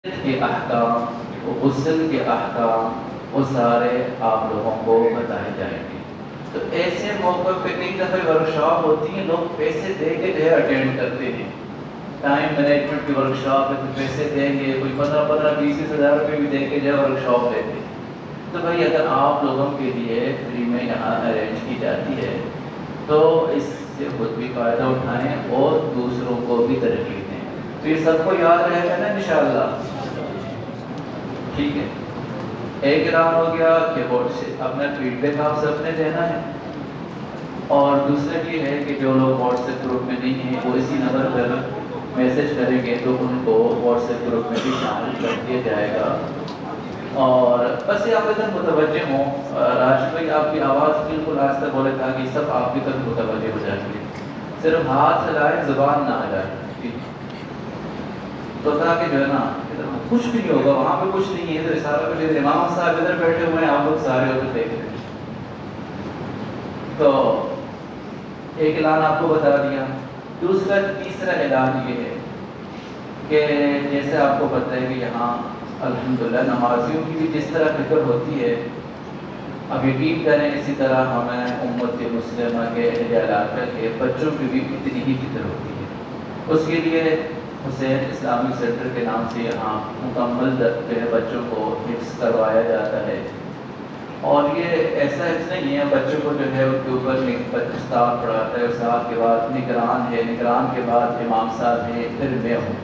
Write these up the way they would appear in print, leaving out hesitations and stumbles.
کے احکام غسل کے احکام وہ سارے آپ لوگوں کو بتائے جائیں گے۔ تو ایسے موقع پہ کئی دفعہ ورکشاپ ہوتی ہیں، لوگ پیسے دے کے جو ہے اٹینڈ کرتے ہیں، ٹائم مینجمنٹ کی ورکشاپ ہے تو پیسے دیں گے، کوئی 15-20 ہزار روپے بھی دے کے جو ہے ورکشاپ لیتے ہیں۔ تو بھائی اگر آپ لوگوں کے لیے فری میں یہاں ارینج کی جاتی ہے تو اس سے خود بھی فائدہ اٹھائیں اور دوسروں کو بھی ترغیب دیں۔ تو یہ سب کو یاد رہے گا نا انشاءاللہ؟ ٹھیک ہے، ایک اعلان ہو گیا کہ بورڈ سے اپنا فیڈ بیک آپ سب نے دینا ہے، اور دوسرا یہ ہے کہ جو لوگ واٹس ایپ گروپ میں نہیں ہیں وہ اسی نمبر پر میسج کریں گے تو ان کو واٹس ایپ گروپ میں بھی شامل کر دیا جائے گا۔ اور بس یہ آپ ادھر متوجہ ہوں، راشد بھائی آپ کی آواز بالکل آہستہ بولے تاکہ سب آپ کی طرف متوجہ ہو جائیں گے، صرف ہاتھ ہلائیں زبان نہ ہلائیں، تو تاکہ جو ہے نا کچھ بھی نہیں ہوگا، وہاں پہ کچھ نہیں ہے، تو سارا کچھ امام صاحب ادھر بیٹھے ہوئے ہیں، آپ لوگ سارے ادھر دیکھ رہے ہیں۔ تو ایک اعلان آپ کو بتا دیا۔ تیسرا اعلان یہ ہے کہ جیسے آپ کو پتہ ہے کہ یہاں الحمدللہ نمازیوں کی بھی جس طرح فکر ہوتی ہے، اب یقین کریں اسی طرح ہمیں امت مسلمہ کے علاقہ کے بچوں کی بھی اتنی ہی فکر ہوتی ہے۔ اس کے لیے حسین اسلامی سینٹر کے نام سے یہاں مکمل جو ہے بچوں کو حفظ کروایا جاتا ہے، اور یہ ایسا حفظ نہیں ہے، بچوں کو جو ہے ان کے اوپر استاد پڑھاتا ہے، استاد کے بعد نگران ہے، نگران کے بعد امام صاحب ہے، پھر میں ہوں۔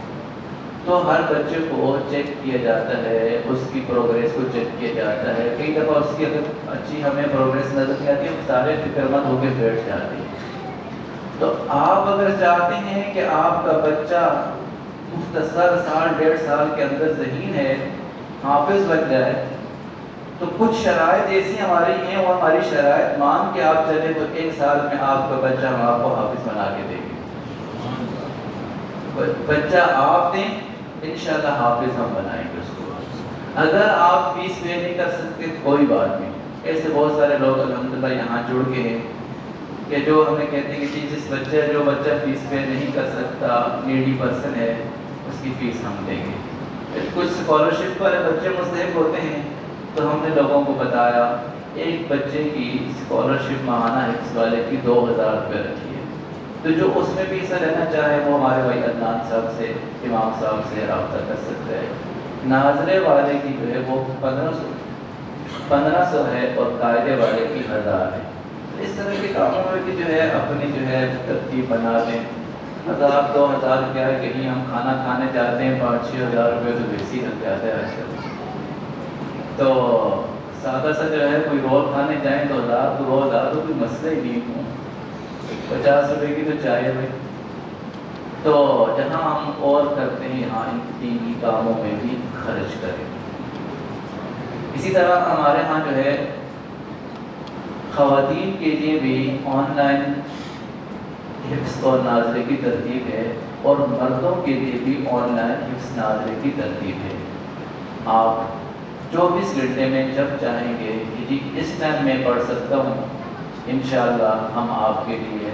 تو ہر بچے کو چیک کیا جاتا ہے، اس کی پروگریس کو چیک کیا جاتا ہے، کئی دفعہ اس کی اگر اچھی ہمیں پروگریس نظر نہیں آتی ہم سارے فکر مند ہو کے بیٹھ جاتے ہیں۔ تو آپ اگر چاہتے ہیں کہ آپ کا بچہ مختصر سال 1.5 سال کے اندر ذہین ہے، حافظ بن جائے، تو کچھ شرائط ایسی ہماری ہیں، اور ہماری شرائط مان کے آپ چلیں تو 1 سال میں آپ کا بچہ ہم آپ کو حافظ بنا کے دیں گے۔ بچہ آپ دیں انشاءاللہ حافظ ہم بنائیں گے اس کو۔ اگر آپ فیس پے نہیں کر سکتے کوئی بات نہیں، ایسے بہت سارے لوگ الحمدللہ یہاں جڑ کے ہیں کہ جو ہمیں کہتے ہیں کہ جو بچہ فیس پے نہیں کر سکتا، نیڈی پرسن ہے، اس کی فیس ہم دیں گے۔ کچھ اسکالرشپ والے بچے مستحق ہوتے ہیں، تو ہم نے لوگوں کو بتایا ایک بچے کی اسکالرشپ ماہانہ حفظ والے کی 2000 روپے رکھی ہے، تو جو اس میں بھی حصہ لینا چاہے وہ ہمارے بھائی عدنان صاحب سے، امام صاحب سے رابطہ کر سکتا ہے۔ ناظرے والے کی جو ہے وہ 1500 ہے، اور قاعدے والے کی 1000 ہے۔ اس طرح کے کاموں میں بھی جو ہے اپنی جو ہے ترتیب بنا دیں۔ 1000-2000 کیا ہے، کہیں ہم کھانا کھانے جاتے ہیں 5-6 ہزار روپے تو ویسے ہی لگ جاتا ہے آج کل۔ تو سادہ سا جو ہے کوئی رول کھانے جائیں تو 1000 تو کوئی مسئلہ ہی نہیں ہوں، 50 روپے کی تو چاہیے بھائی۔ تو جہاں ہم اور کرتے ہیں یہاں ان دینی کاموں میں بھی خرچ کریں۔ اسی طرح ہمارے ہاں جو ہے خواتین کے لیے بھی آن لائن حفظ اور ناظرے کی ترتیب ہے، اور مردوں کے لیے بھی آن لائن حفظ ناظرے کی ترتیب ہے۔ آپ 24 گھنٹے میں جب چاہیں گے کہ جی اس ٹائم میں پڑھ سکتا ہوں، انشاءاللہ ہم آپ کے لیے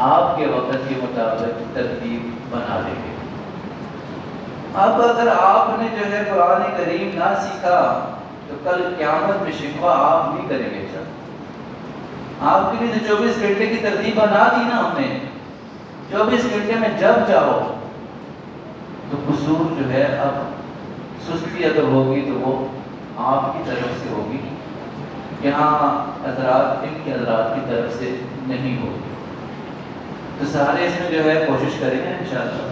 آپ کے وقت کے مطابق ترتیب بنا دیں گے۔ اب اگر آپ نے جو ہے قرآن کریم نہ سیکھا تو کل قیامت میں شکوہ آپ بھی کریں گے۔ آپ کے لیے 24 گھنٹے کی ترتیب بنا دی نا ہم نے، 24 گھنٹے میں جب چاہو، تو قصور جو ہے اب سستی اگر ہوگی تو وہ آپ کی طرف سے ہوگی، یہاں حضرات ان کے حضرات کی طرف سے نہیں ہوگی۔ تو سارے اس میں جو ہے کوشش کریں گے انشاءاللہ،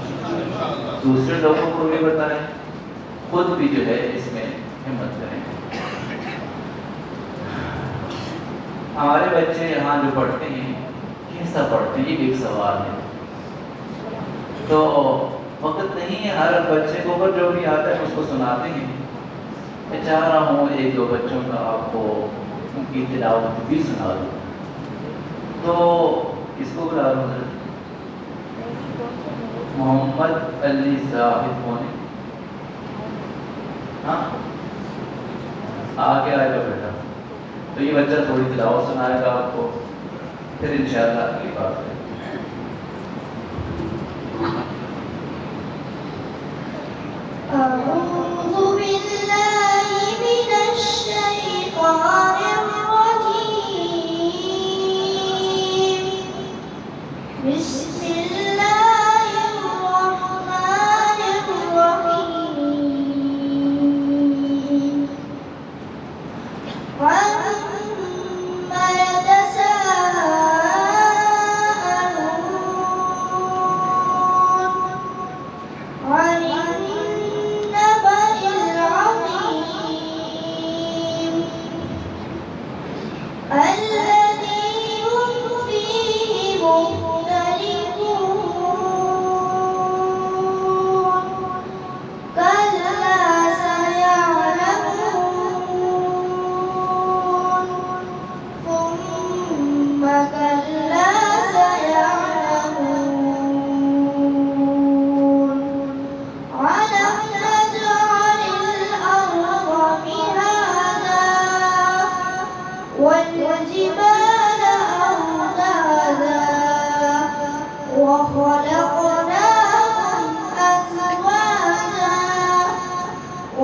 دوسرے لوگوں کو بھی بتائیں، خود بھی جو ہے اس میں ہمت کریں۔ ہمارے بچے یہاں جو پڑھتے ہیں کیسا پڑھتے ہیں، یہ بھی ایک سوال ہے۔ تو وقت نہیں ہے ہر بچے کو، پر جو بھی آتا ہے اس کو سناتے ہیں۔ میں چاہ رہا ہوں 1-2 بچوں کا آپ کو ان کی تلاوت بھی سنا دوں۔ تو کس کو بلا رہا ہوں؟ محمد علی زاہد کون ہے؟ ہاں آگے آئے گا بیٹا، تو یہ بچہ تھوڑی تلاوت سنائے گا آپ کو، پھر انشاءاللہ اگلی بات ہے۔ أعوذ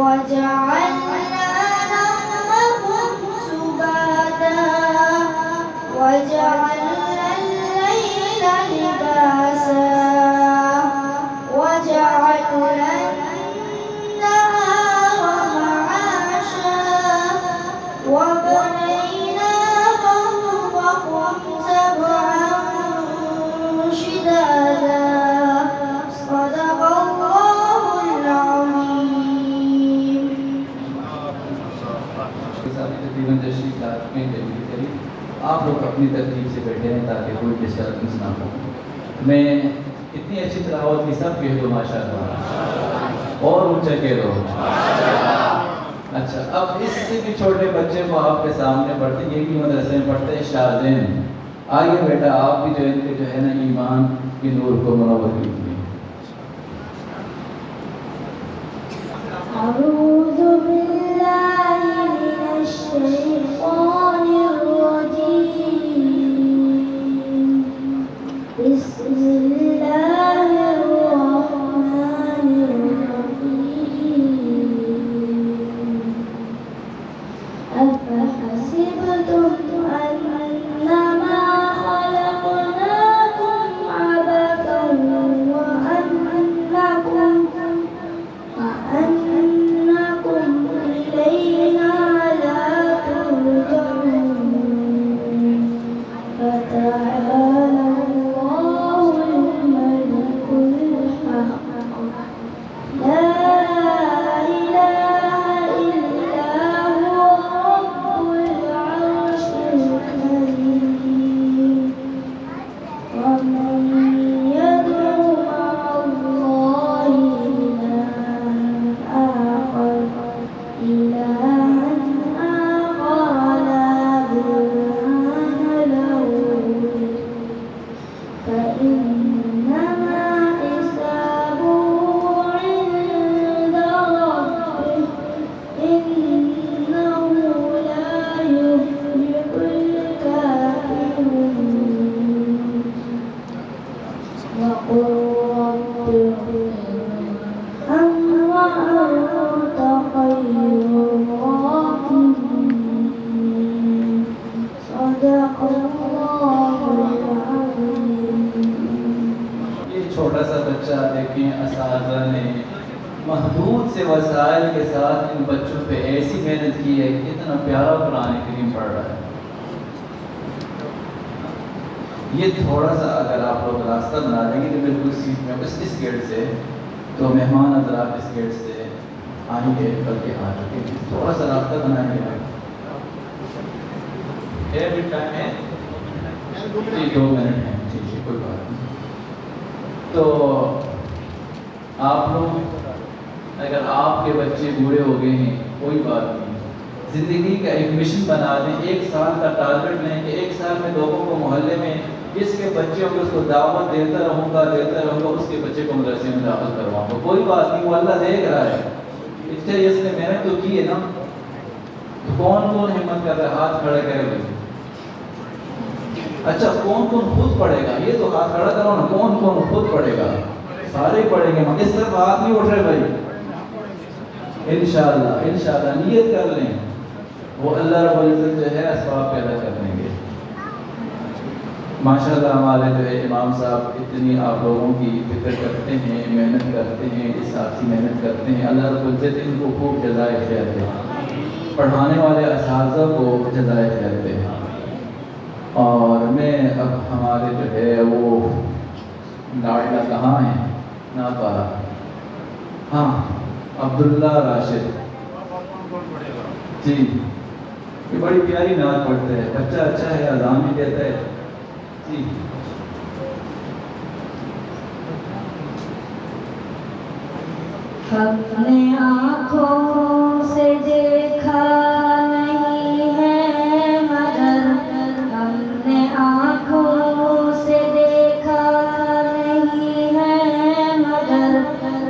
وجعلنا نومكم سباتا وجعلنا الليل لباسا وجعلنا النهار معاشا وبنينا فوقكم سبعا شدادا صدق الله العظيم. تقریباً تشریف لا چکے ہیں جلدی قریب آپ لوگ اپنی ترتیب سے بیٹھے ہیں تاکہ کوئی ڈسٹربنس نہ ہو. میں اتنی اچھی تلاوت کی سب کہہ دو ماشاء اللہ اور اونچا کہہ دو. اچھا اب اس سے بھی چھوٹے بچے کو آپ کے سامنے پڑھتے ہیں, یہ بھی مدرسے میں پڑھتے ہیں, شاذین. آئیے بیٹا آپ بھی جو ہے نا ایمان کی نور کو منور کیجیے. أعوذ بالله من الشيطان الرجيم. بسم الله الرحمن الرحيم. أفحسبتم أنما خلقناكم عبثا وأنكم إلينا لا ترجعون. فتعالى الله الملك الحق لا إله إلا هو رب العرش الكريم. ومن يدع مع الله إلها آخر لا برهان له به فإنما حسابه عند ربه إنه لا يفلح الكافرون. وقل رب ارحم وأنت خير الراحمين. صدق الله العظيم. یہ چھوٹا سا بچہ دیکھیں اساتذہ نے محدود سے وسائل کے ساتھ ان بچوں پہ ایسی محنت کی ہے کہ اتنا پیارا قرآن کریم پڑھ رہا ہے. یہ تھوڑا سا اگر آپ لوگ راستہ بنا دیں گے تو بالکل سیٹ میں بس اس گیٹ سے تو مہمان حضرات اس گیٹ سے آئیں گے بلکہ آ چکے ہیں. تھوڑا سا راستہ بنائیں گے. ٹائم ہے جی 2 منٹ ہیں. ٹھیک ہے کوئی بات نہیں. تو آپ لوگ اگر آپ کے بچے بوڑھے ہو گئے ہیں کوئی بات نہیں, زندگی کا ایک مشن بنا دیں, 1 سال کا ٹارگٹ لیں کہ 1 سال میں لوگوں کو محلے میں جس کے بچے ہوں گے اس کو دعوت دیتا رہوں گا اس کے بچے کو مدرسے میں داخل کرواؤں گا. کوئی بات نہیں, وہ اللہ دیکھ رہا ہے. اس لیے اس نے محنت تو کی ہے نا. کون ہمت کر رہا ہے؟ ہاتھ کھڑے کرے بھائی. اچھا کون خود پڑھے گا؟ یہ تو ہاتھ کھڑا کرو نا. کون خود پڑھے گا؟ سارے پڑھیں گے. اس طرف ہاتھ نہیں اٹھ رہے بھائی. انشاءاللہ نیت کر لیں. وہ اللہ رب العزت جو ہے اسباب پیدا کر دیں گے. ماشاءاللہ ہمارے جو ہے امام صاحب اتنی آپ لوگوں کی فکر کرتے ہیں, محنت کرتے ہیں, اس ساتھی محنت کرتے ہیں. اللہ رب العزت ان کو خوب جزائے خیر دے. پڑھانے والے اساتذہ کو جزائے خیر دے. اور میں اب ہمارے جو ہے وہ لاڈلا کہاں ہیں نہ پارا, ہاں عبداللہ راشد جی, یہ بڑی پیاری نعت پڑھتے ہیں. بچہ اچھا ہے, اذان بھی دیتا ہے جی. ہم نے آنکھوں سے دیکھا نہیں ہے مگر, ہم نے آنکھوں سے دیکھا نہیں ہے مگر,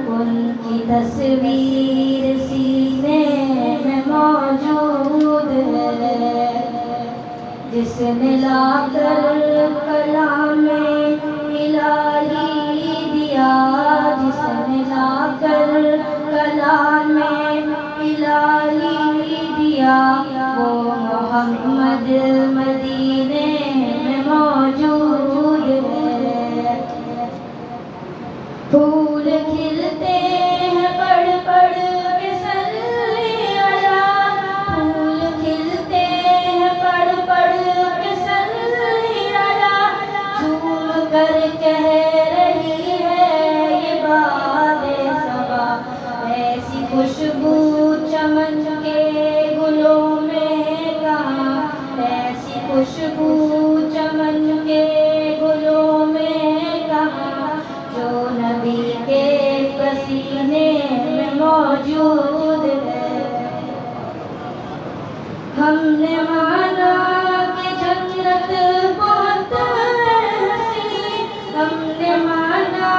ان کی تصویر سینے میں موجود ہے. جس نے لا کر کلام الہی دیا, جس نے لا کر کلام خوشبو چمن کے گلوں میں کہاں، ایسی خوشبو چمن کے گلوں میں کہاں، جو نبی کے پسینے میں موجود ہے۔ ہم نے مانا کہ جنت بہت حسین، ہم نے مانا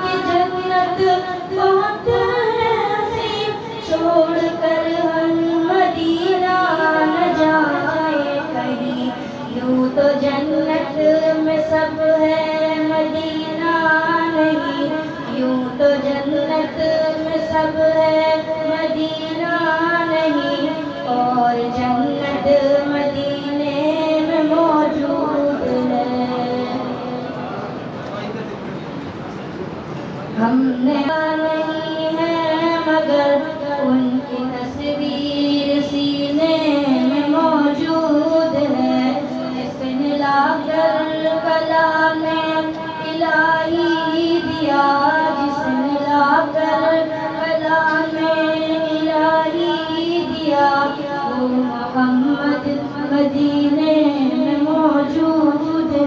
کہ جنت بہت حسین، چھوڑ کر ہم مدینہ نہ جائیں کہیں، یوں تو جنت میں سب ہے مدینہ نہیں، یوں تو جنت میں سب ہے مدینہ نہیں، اور جنت مدینے میں موجود ہے۔ ہم نے نہیں ہے مگر ان کی تصویر سینے میں موجود ہے، جس نے لا کر کلام الہی دیا، جس نے لا کر کلام الہی دیا، وہ محمد مدینے میں موجود ہے۔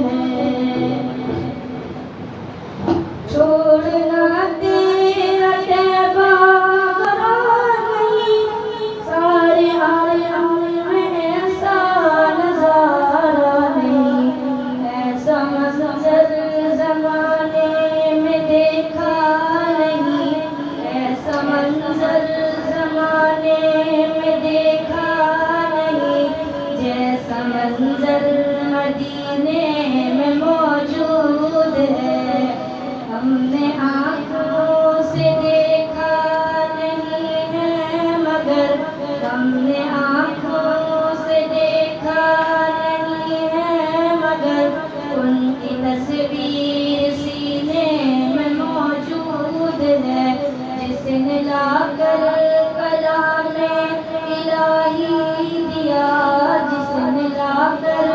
چھوڑنا تیرا طیبہ قرار نہیں، سارے عالم میں ایسا نظارہ نہیں، ایسا منظر زمانے میں دیکھا نہیں، ایسا منظر زمانے میں دیکھا نہیں، جیسا منظر مدینے میں موجود ہے۔ ہم نے آنکھوں سے دیکھا نہیں ہے مگر، ہم نے آنکھوں سے دیکھا نہیں ہے مگر، ان کی تصویر سینے میں موجود ہے، جس نے لا کر کلام الہی دیا، جس نے لا کر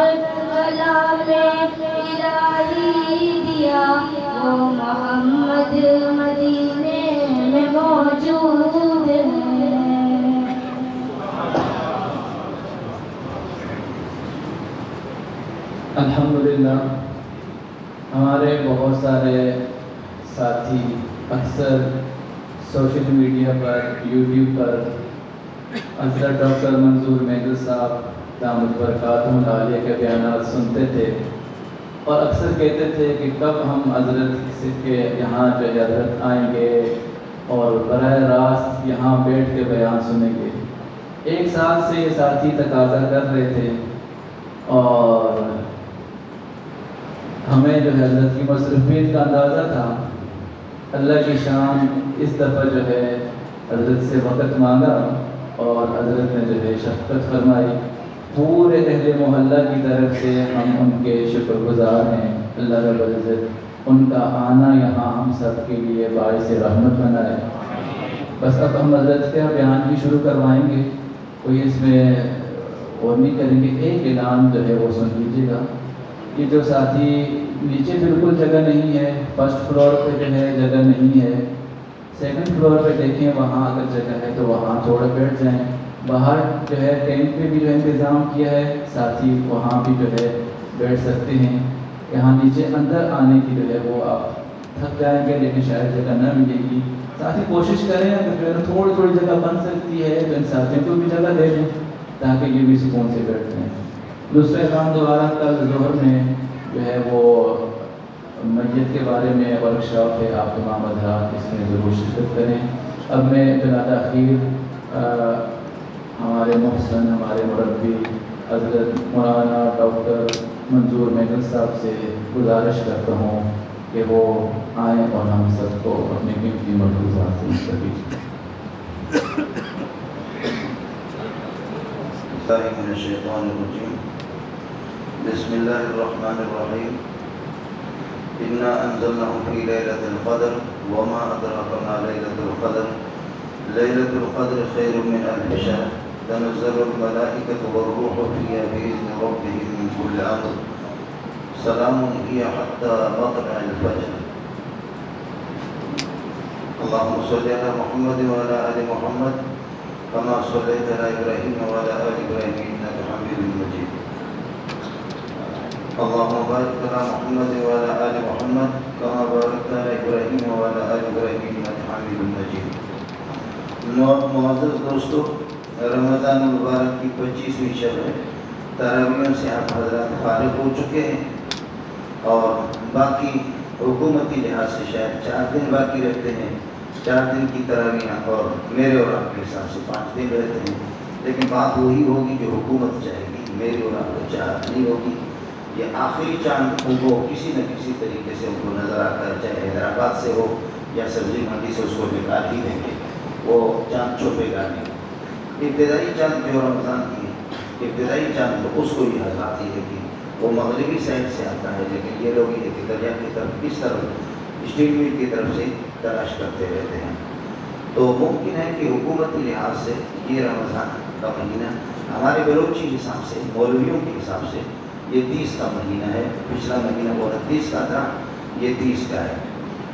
کلام الہی دیا، وہ محمد مدینے میں موجود ہے۔ الحمدللہ ہمارے بہت سارے ساتھی اکثر سوشل میڈیا پر، یوٹیوب پر حضرت ڈاکٹر منظور محدود صاحب دامت برکاتہم العالیہ کے بیانات سنتے تھے، اور اکثر کہتے تھے کہ کب ہم حضرت کے یہاں جو ہے حضرت آئیں گے اور براہ راست یہاں بیٹھ کے بیان سنیں گے۔ ایک سال سے یہ ساتھی تقاضا کر رہے تھے، اور ہمیں جو ہے حضرت کی مصروفیت کا اندازہ تھا۔ اللہ کی شان، اس دفعہ جو ہے حضرت سے وقت مانگا اور حضرت نے جو ہے شفقت فرمائی۔ پورے اہل محلہ کی طرف سے ہم ان کے شکر گزار ہیں۔ اللہ رب العزت ان کا آنا یہاں ہم سب کے لیے باعث رحمت بنائے۔ بس اب ہم حضرت کا بیان بھی شروع کروائیں گے، کوئی اس میں اور نہیں کریں گے۔ ایک اعلان جو ہے وہ سن لیجیے گا۔ یہ جو ساتھی نیچے بالکل جگہ نہیں ہے، فرسٹ فلور پہ جو ہے جگہ نہیں ہے، سیکنڈ فلور پہ دیکھیں وہاں اگر جگہ ہے تو وہاں تھوڑا بیٹھ جائیں۔ باہر جو ہے ٹینٹ پہ بھی جو ہے انتظام کیا ہے، ساتھی وہاں بھی جو ہے بیٹھ سکتے ہیں۔ یہاں نیچے اندر آنے کی جو ہے وہ آپ تھک جائیں گے، لیکن شاید جگہ نہ ملے گی۔ ساتھی کوشش کریں اگر جو ہے تھوڑی تھوڑی جگہ بن سکتی ہے تو ان ساتھیوں کو بھی جگہ دے دیں تاکہ یہ بھی سکون سے بیٹھ جائیں۔ دوسرا کام دوبارہ کل ظہر میں جو ہے وہ میت کے بارے میں ورکشاپ ہے، آپ تمام حضرات اس میں ضرور شرکت کریں۔ اب میں جناب اخیر ہمارے محسن، ہمارے مربی حضرت مولانا ڈاکٹر منظور محدود صاحب سے گزارش کرتا ہوں کہ وہ آئیں اور ہم سب کو اپنے قیمتی ملحوظات سے مستفید من الشیطان الرجیم بسم اللہ الرحمن الرحیم انا انزلناه فی لیلۃ القدر وما ادراک ما لیلۃ القدر لیلۃ القدر خیر من الف شہر تنزل الملائکۃ والروح فیہا بإذن ربهم من كل امر سلام هی حتی مطلع الفجر۔ اللهم صل على محمد وعلى آل محمد كما صليت على إبراهيم وعلى آل إبراهيم إنك حميد مجيد اللهم بارك على محمد وعلى آل محمد كما باركت على إبراهيم وعلى آل إبراهيم إنك حميد مجيد معزز دوستو، رمضان المبارک کی 25ویں شب ہے. تراویحوں سے آپ حضرات فارغ ہو چکے ہیں اور باقی حکومتی لحاظ سے شاید 4 دن باقی رہتے ہیں. 4 دن کی تراویح اور میرے اور آپ کے حساب سے 5 دن رہتے ہیں. لیکن بات وہی ہوگی جو حکومت چاہے گی، میری اور آپ کو چاہت نہیں ہوگی. یہ آخری چاند ان کو کسی نہ کسی طریقے سے ان کو نظر آتا ہے، چاہے حیدرآباد سے ہو یا سبزی منڈی سے اس کو نکال ہی دیں گے، وہ چاند چھپے گا نہیں. ابتدائی چاند جو رمضان کی ہے، ابتدائی چاند تو اس کو یہ آتی ہے کہ وہ مغربی سائڈ سے آتا ہے، لیکن یہ لوگ یہ کہ دریا کی طرف کس طرف اسٹریٹ میٹ کی طرف سے تلاش کرتے رہتے ہیں. تو ممکن ہے کہ حکومتی لحاظ سے یہ رمضان کا مہینہ ہمارے بلوچی حساب سے، مولویوں کے حساب سے یہ 30 کا مہینہ ہے. پچھلا مہینہ وہ 29 کا تھا، یہ 30 کا ہے.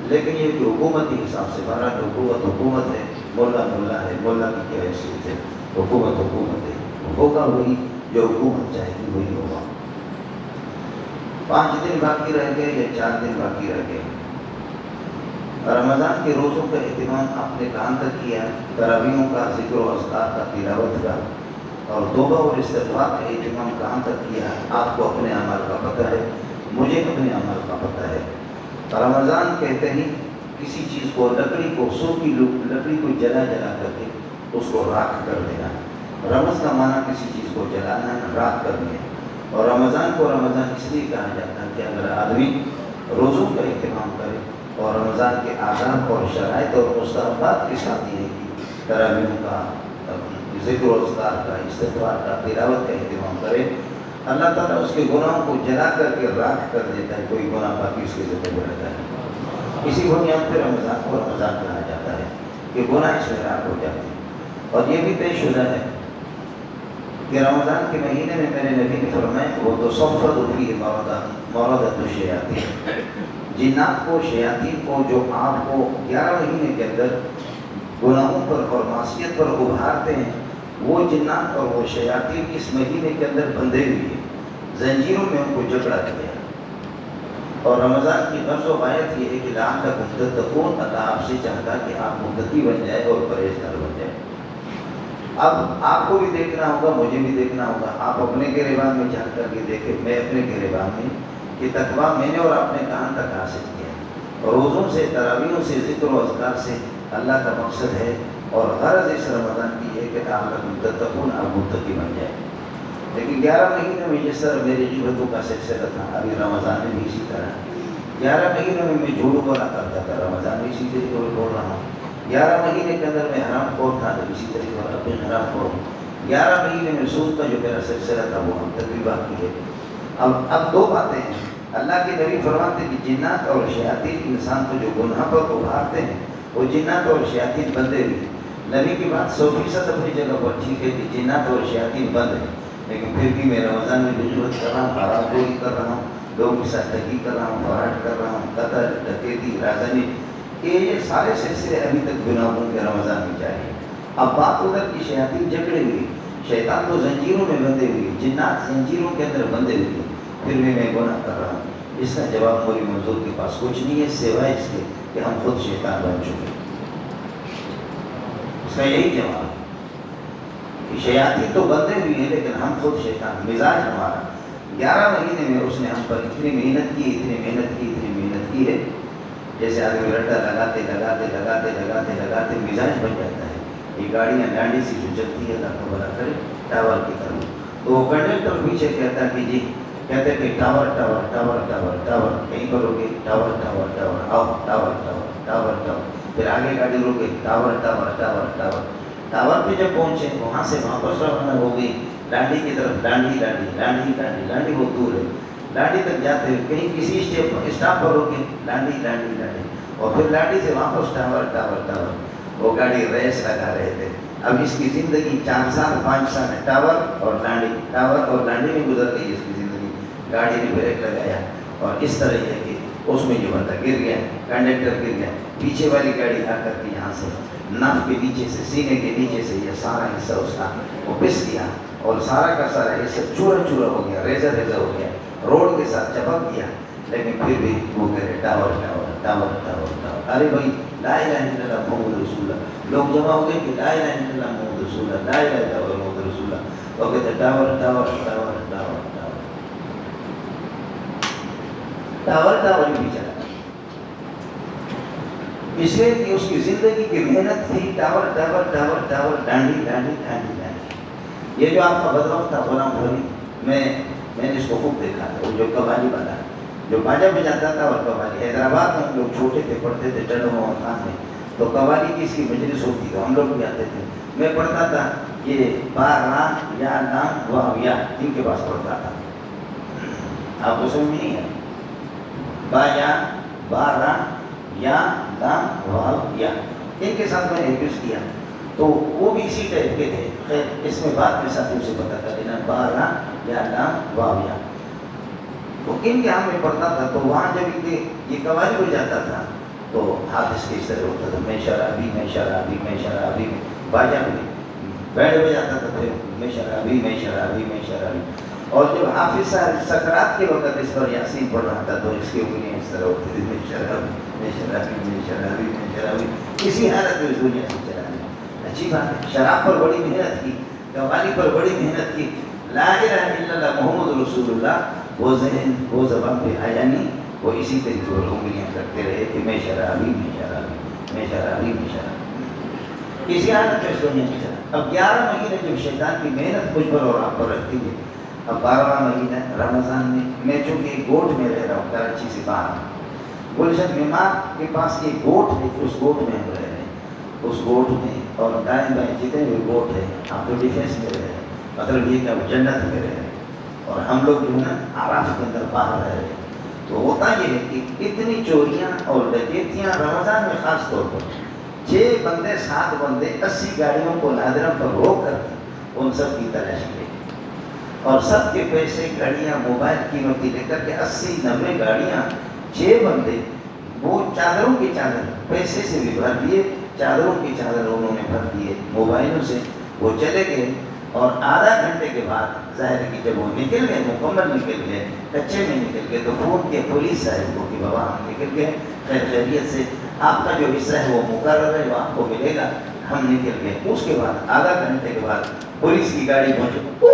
لیکن یہ کہ حکومتی حساب سے بہرحال حکومت ہے، مولا ہے، مولا کی کیا حیثیت ہے، حکومت ہے. ہوگا وہی جو حکومت چاہے گی وہی ہوگا. 5 دن باقی رہ گئے یا 4 دن باقی رہ گئے. رمضان کے روزوں کا اہتمام آپ نے کہاں تک کیا؟ تراویحوں کا، ذکر و اذکار کا، تلاوت کا اور توبہ اور استغفار کا اہتمام کہاں تک کیا؟ آپ کو اپنے اعمال کا پتہ ہے، مجھے اپنے اعمال کا پتہ ہے. رمضان کہتے ہی کسی چیز کو، لکڑی کو، سوکھی لکڑی کو جلا کر کے اس کو راکھ کر دینا. رمض کا معنی کسی چیز کو جلانا، راکھ کرنا. اور رمضان کو رمضان اس لیے کہا جاتا ہے کہ اگر آدمی روزوں کا اہتمام کرے اور رمضان کے آداب اور شرائط اور مستحبات کے ساتھ یہ تراویحوں کا، ذکر و اذکار کا، استغفار کا، تلاوت کا اہتمام کرے، اللہ تعالیٰ اس کے گناہوں کو جلا کر کے راکھ کر دیتا ہے. کوئی گناہ باقی اس کے ذمہ میں رہتا ہے. اسی بنیاد پہ رمضان کو رمضان کہا جاتا ہے کہ گناہ اس میں راکھ ہو جاتے ہیں. اور یہ بھی طے شدہ ہے کہ رمضان کے مہینے میں میرے نبی نے فرمایا کہ وہ تو صفد فیہ مردۃ الشیاطین، جنات کو، شیاطین کو، جو آپ کو 11 مہینے کے اندر گناہوں پر اور معصیت پر ابھارتے ہیں، وہ جنات اور وہ شیاطین اس مہینے کے اندر بندھے ہوئے ہیں، زنجیروں میں ان کو جکڑا گیا. اور رمضان کی غرض و غایت یہ ہے کہ لعلکم تتقون، اللہ آپ سے چاہتا کہ آپ متقی بن جائے اور پرہیزگار بن جائے. اب آپ کو بھی دیکھنا ہوگا، مجھے بھی دیکھنا ہوگا. آپ اپنے گریبان میں جھانک کر کے دیکھیں، میں اپنے گریبان میں، کہ تقویٰ میں نے اور آپ نے کہاں تک حاصل کیا. روزوں سے، تراویحوں سے، ذکر و اذکار سے اللہ کا مقصد ہے اور غرض اس رمضان کی ہے کہ لعلکم تتقون، آپ متقی بن جائے. لیکن 11 مہینے میں جس طرح میری غیبتوں کا سلسلہ تھا، ابھی رمضان میں بھی اسی طرح 11 مہینوں میں جھوٹ بولا کرتا تھا، رمضان میں اسی طریقے سے بول رہا ہوں. 11 مہینے کے اندر میں حرام خور تھا، تو اسی طریقے سے اپنے حرام خور ہوں. 11 مہینے میں سود کا جو میرا سلسلہ تھا وہ ہم تک بھی باقی ہے. اب 2 باتیں ہیں. اللہ کے نبی فرماتے کہ جنات اور شیاطین انسان کو جو گناہ پر ابھارتے ہیں وہ جنات اور شیاطین بندے ہوئے. نبی کی بات 100% اپنی جگہ پر ٹھیک ہے کہ جنات اور شیاطین بند ہیں، لیکن پھر بھی میں رمضان میں غیبت کر رہا ہوں، حرام خوری کر رہا ہوں، لوگوں کے ساتھ ٹھگی کر رہا ہوں، فراڈ کر رہا ہوں، قتل، ڈکیتی، رازنی، یہ سارے سلسلے ابھی تک گناہوں کے رمضان میں جاری ہیں. اب بات ادھر کی شیاطین جکڑے ہوئی، شیطان تو زنجیروں میں بندھے ہوئے، جنات زنجیروں کے اندر بندھے ہوئے، پھر بھی میں گناہ کر رہا ہوں. اس کا جواب موری منظور کے پاس کچھ نہیں ہے سوائے اس کے کہ ہم خود شیطان بن چکے. اس کا یہی جواب ہے کہ شیاطین تو بندے ہوئی ہیں لیکن ہم خود شیطان. مزاج ہمارا 11 مہینے میں اس نے ہم پر اتنی محنت کی ہے، جیسے آدمی رٹا لگاتے مزاج بن جاتا ہے. یہ گاڑیاں ڈانڈی سی جو چلتی ہے، اللہ کو بڑا کرے ٹاور کی طرف، تو وہ کنڈکٹر پیچھے کہتا ہے کہ جی، کہتے کہ ٹاور کہیں پر روکے، ٹاور آؤ، ٹاور. پھر آگے گاڑی روکے، ٹاور. ٹاور پہ جب پہنچے وہاں سے واپس روانہ ہو گئی ڈانڈی کی طرف. ڈانڈی بہت دور ہے. ڈانڈی تک جاتے ہوئے کہیں کسی اسٹاپ پر روکے، ڈانڈی اور پھر ڈانڈی سے واپس ٹاور. وہ گاڑی ریس لگا رہے تھے. اب اس کی زندگی 4 سال 5 سال ہے، ٹاور اور ڈانڈی میں گزر گئی اس کی زندگی. گاڑی نے بریک لگایا اور اس طرح یہ کہ اس میں یہ بندہ گر گیا، کنڈکٹر گر گیا، پیچھے والی گاڑی آ کر کے یہاں سے ناف کے نیچے سے، سینے کے نیچے سے یہ سارا حصہ اس کا وہ پس گیا اور سارا کا سارا حصہ چورا چورا ہو گیا، ریزہ ریزہ ہو گیا، روڈ کے ساتھ چپک گیا، لیکن پھر بھی وہ کرے tower tower tower tower tower. ارے بھائی لا الہ الا اللہ محمد رسول اللہ، لوگ جمع ہو گئے کہ لا الہ الا اللہ محمد رسول اللہ، لا الہ الا اللہ محمد رسول اللہ، وہ کہتے tower tower tower tower tower tower tower بھی چلا، اس لیے کہ اس کی زندگی کی محنت تھی tower tower tower tower, Dandi Dandi Dandi Dandi. یہ جو آپ کا بدبخت تھا غلام فری، میں نے اس کو خوب دیکھا تھا، وہ جو قوالی والا جو باجا بجاتا تھا، اور قوالی حیدرآباد میں ہم لوگ چھوٹے تھے، پڑھتے تھے ٹنڈو محمد خان میں، تو قوالی کی اس کی مجلس ہوتی تھی، ہم لوگ بھی آتے تھے، میں پڑھتا تھا یہ با را یا لام واو یا، ان کے پاس پڑھتا تھا، آپ کو سمجھ نہیں ہے، با یا با را یا لام واو یا، ان کے ساتھ میں نے حفظ کیا، تو وہ بھی اسی ٹائپ کے تھے، خیر اس میں بعد میں ساتھیوں سے پتہ کر لینا، با را یا لام واو یا، تو ان کے ہاں میں پڑھتا تھا، تو وہاں جب یہ قوالی ہو جاتا تھا تو حافظ کے اس طرح ہوتا تھا، میں شرابی میں شرابی میں شرابی، باجا بھی بیٹھ بجاتا تھا، پھر میں شرابی میں شرابی میں شرابی، اور جب حافظ صاحب سکرات کے وقت اس پر یاسین پڑھ رہا تھا تو اس کی انگلیاں اس طرح ہوتی تھی، میں شرابی میں شرابی میں شرابی میں شرابی، اسی حالت میں اس دنیا سے چلا گیا۔ اچھی بات ہے، شراب پر بڑی محنت کی، قوالی پر بڑی محنت کی، لا الہ الا اللہ محمد رسول اللہ وہ ذہن وہ زبان پہ آیا نہیں، وہ اسی طریقے پر انگلیاں کرتے رہے کہ میں شرابی میں شرابی میں شرابی میں شرابی، اسی حالت میں اس دنیا میں چلا۔ اب 11 مہینے جب شیطان کی محنت مجھ پر اور آپ پر رکھتی ہے، اب 12واں مہینہ رمضان میں چونکہ گوٹ میں رہ رہا ہوں کراچی سے باہر، گلشن ممار کے پاس ایک گوٹ ہے، اس گوٹ میں ہم رہ رہے ہیں، اس گوٹ میں اور دائیں بائیں جتنے بھی گوٹ ہیں، آپ تو ڈیفینس میں رہ رہے ہیں، مطلب یہ کہ وہ جنت میں رہ رہے ہیں، اور ہم لوگ جو ہے نا آراف کے اندر باہر رہ رہے ہیں۔ تو ہوتا یہ ہے کہ اتنی چوریاں اور ڈکیتیاں رمضان میں خاص طور پر 6 بندے 7 بندے 80 گاڑیوں کو نادرم پر روک کر ان سب کی تلاشی لے، اور سب کے پیسے گاڑیاں موبائل قیمتی لے کر کے 80-90 گاڑیاں 6 بندے وہ چادروں کی چادر پیسے سے بھی بھر دیے، چادروں کی چادر انہوں نے بھر دیے موبائلوں سے، وہ چلے گئے، اور آدھا گھنٹے کے بعد ظاہر کہ جب وہ نکل گئے مکمل نکل گئے، کچے میں نکل گئے، تو فون کے پولیس صاحب کو کہ بابا ہم نکل گئے خیر خیریت سے، آپ کا جو حصہ ہے وہ مقرر ہے، وہ آپ کو ملے گا، ہم نکل گئے۔ اس کے بعد آدھا گھنٹے کے بعد پولیس کی گاڑی پہنچی،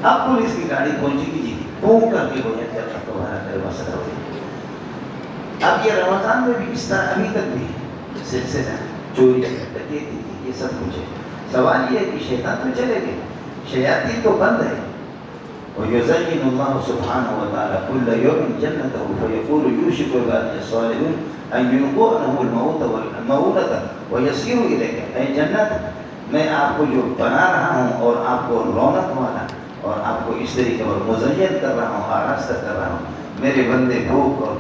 اب پولیس کی گاڑی پہنچی کی جی پھونک کر کے بولے چل تمہارا پھر مسئلہ ہو گیا۔ اب یہ رمضان میں بھی اس طرح ابھی تک بھی سلسلہ چوری ڈکیتی تھی، یہ سب کچھ ہے۔ سوال یہ ہے کہ شیطان تو چلے گئے، شیاطین تو بند ہے، وَيُزَيِّنُ اللَّهُ سُبْحَانَهُ وَتَعَالَى كُلَّ يَوْمٍ جَنَّتَهُ فَيَقُولُ يُوشِكُ عِبَادِيَ الصَّالِحُونَ أَن يُلْقُونَهُ الْمَوْتَ وَالْمَوْلَةَ وَيَسِيرُ إِلَيْكَ، اے جنت میں آپ کو جو بنا رہا ہوں اور آپ کو رونق والا اور آپ کو اس طریقے پر مزین کر رہا ہوں، آراستہ کر رہا ہوں، میرے بندے بھوک اور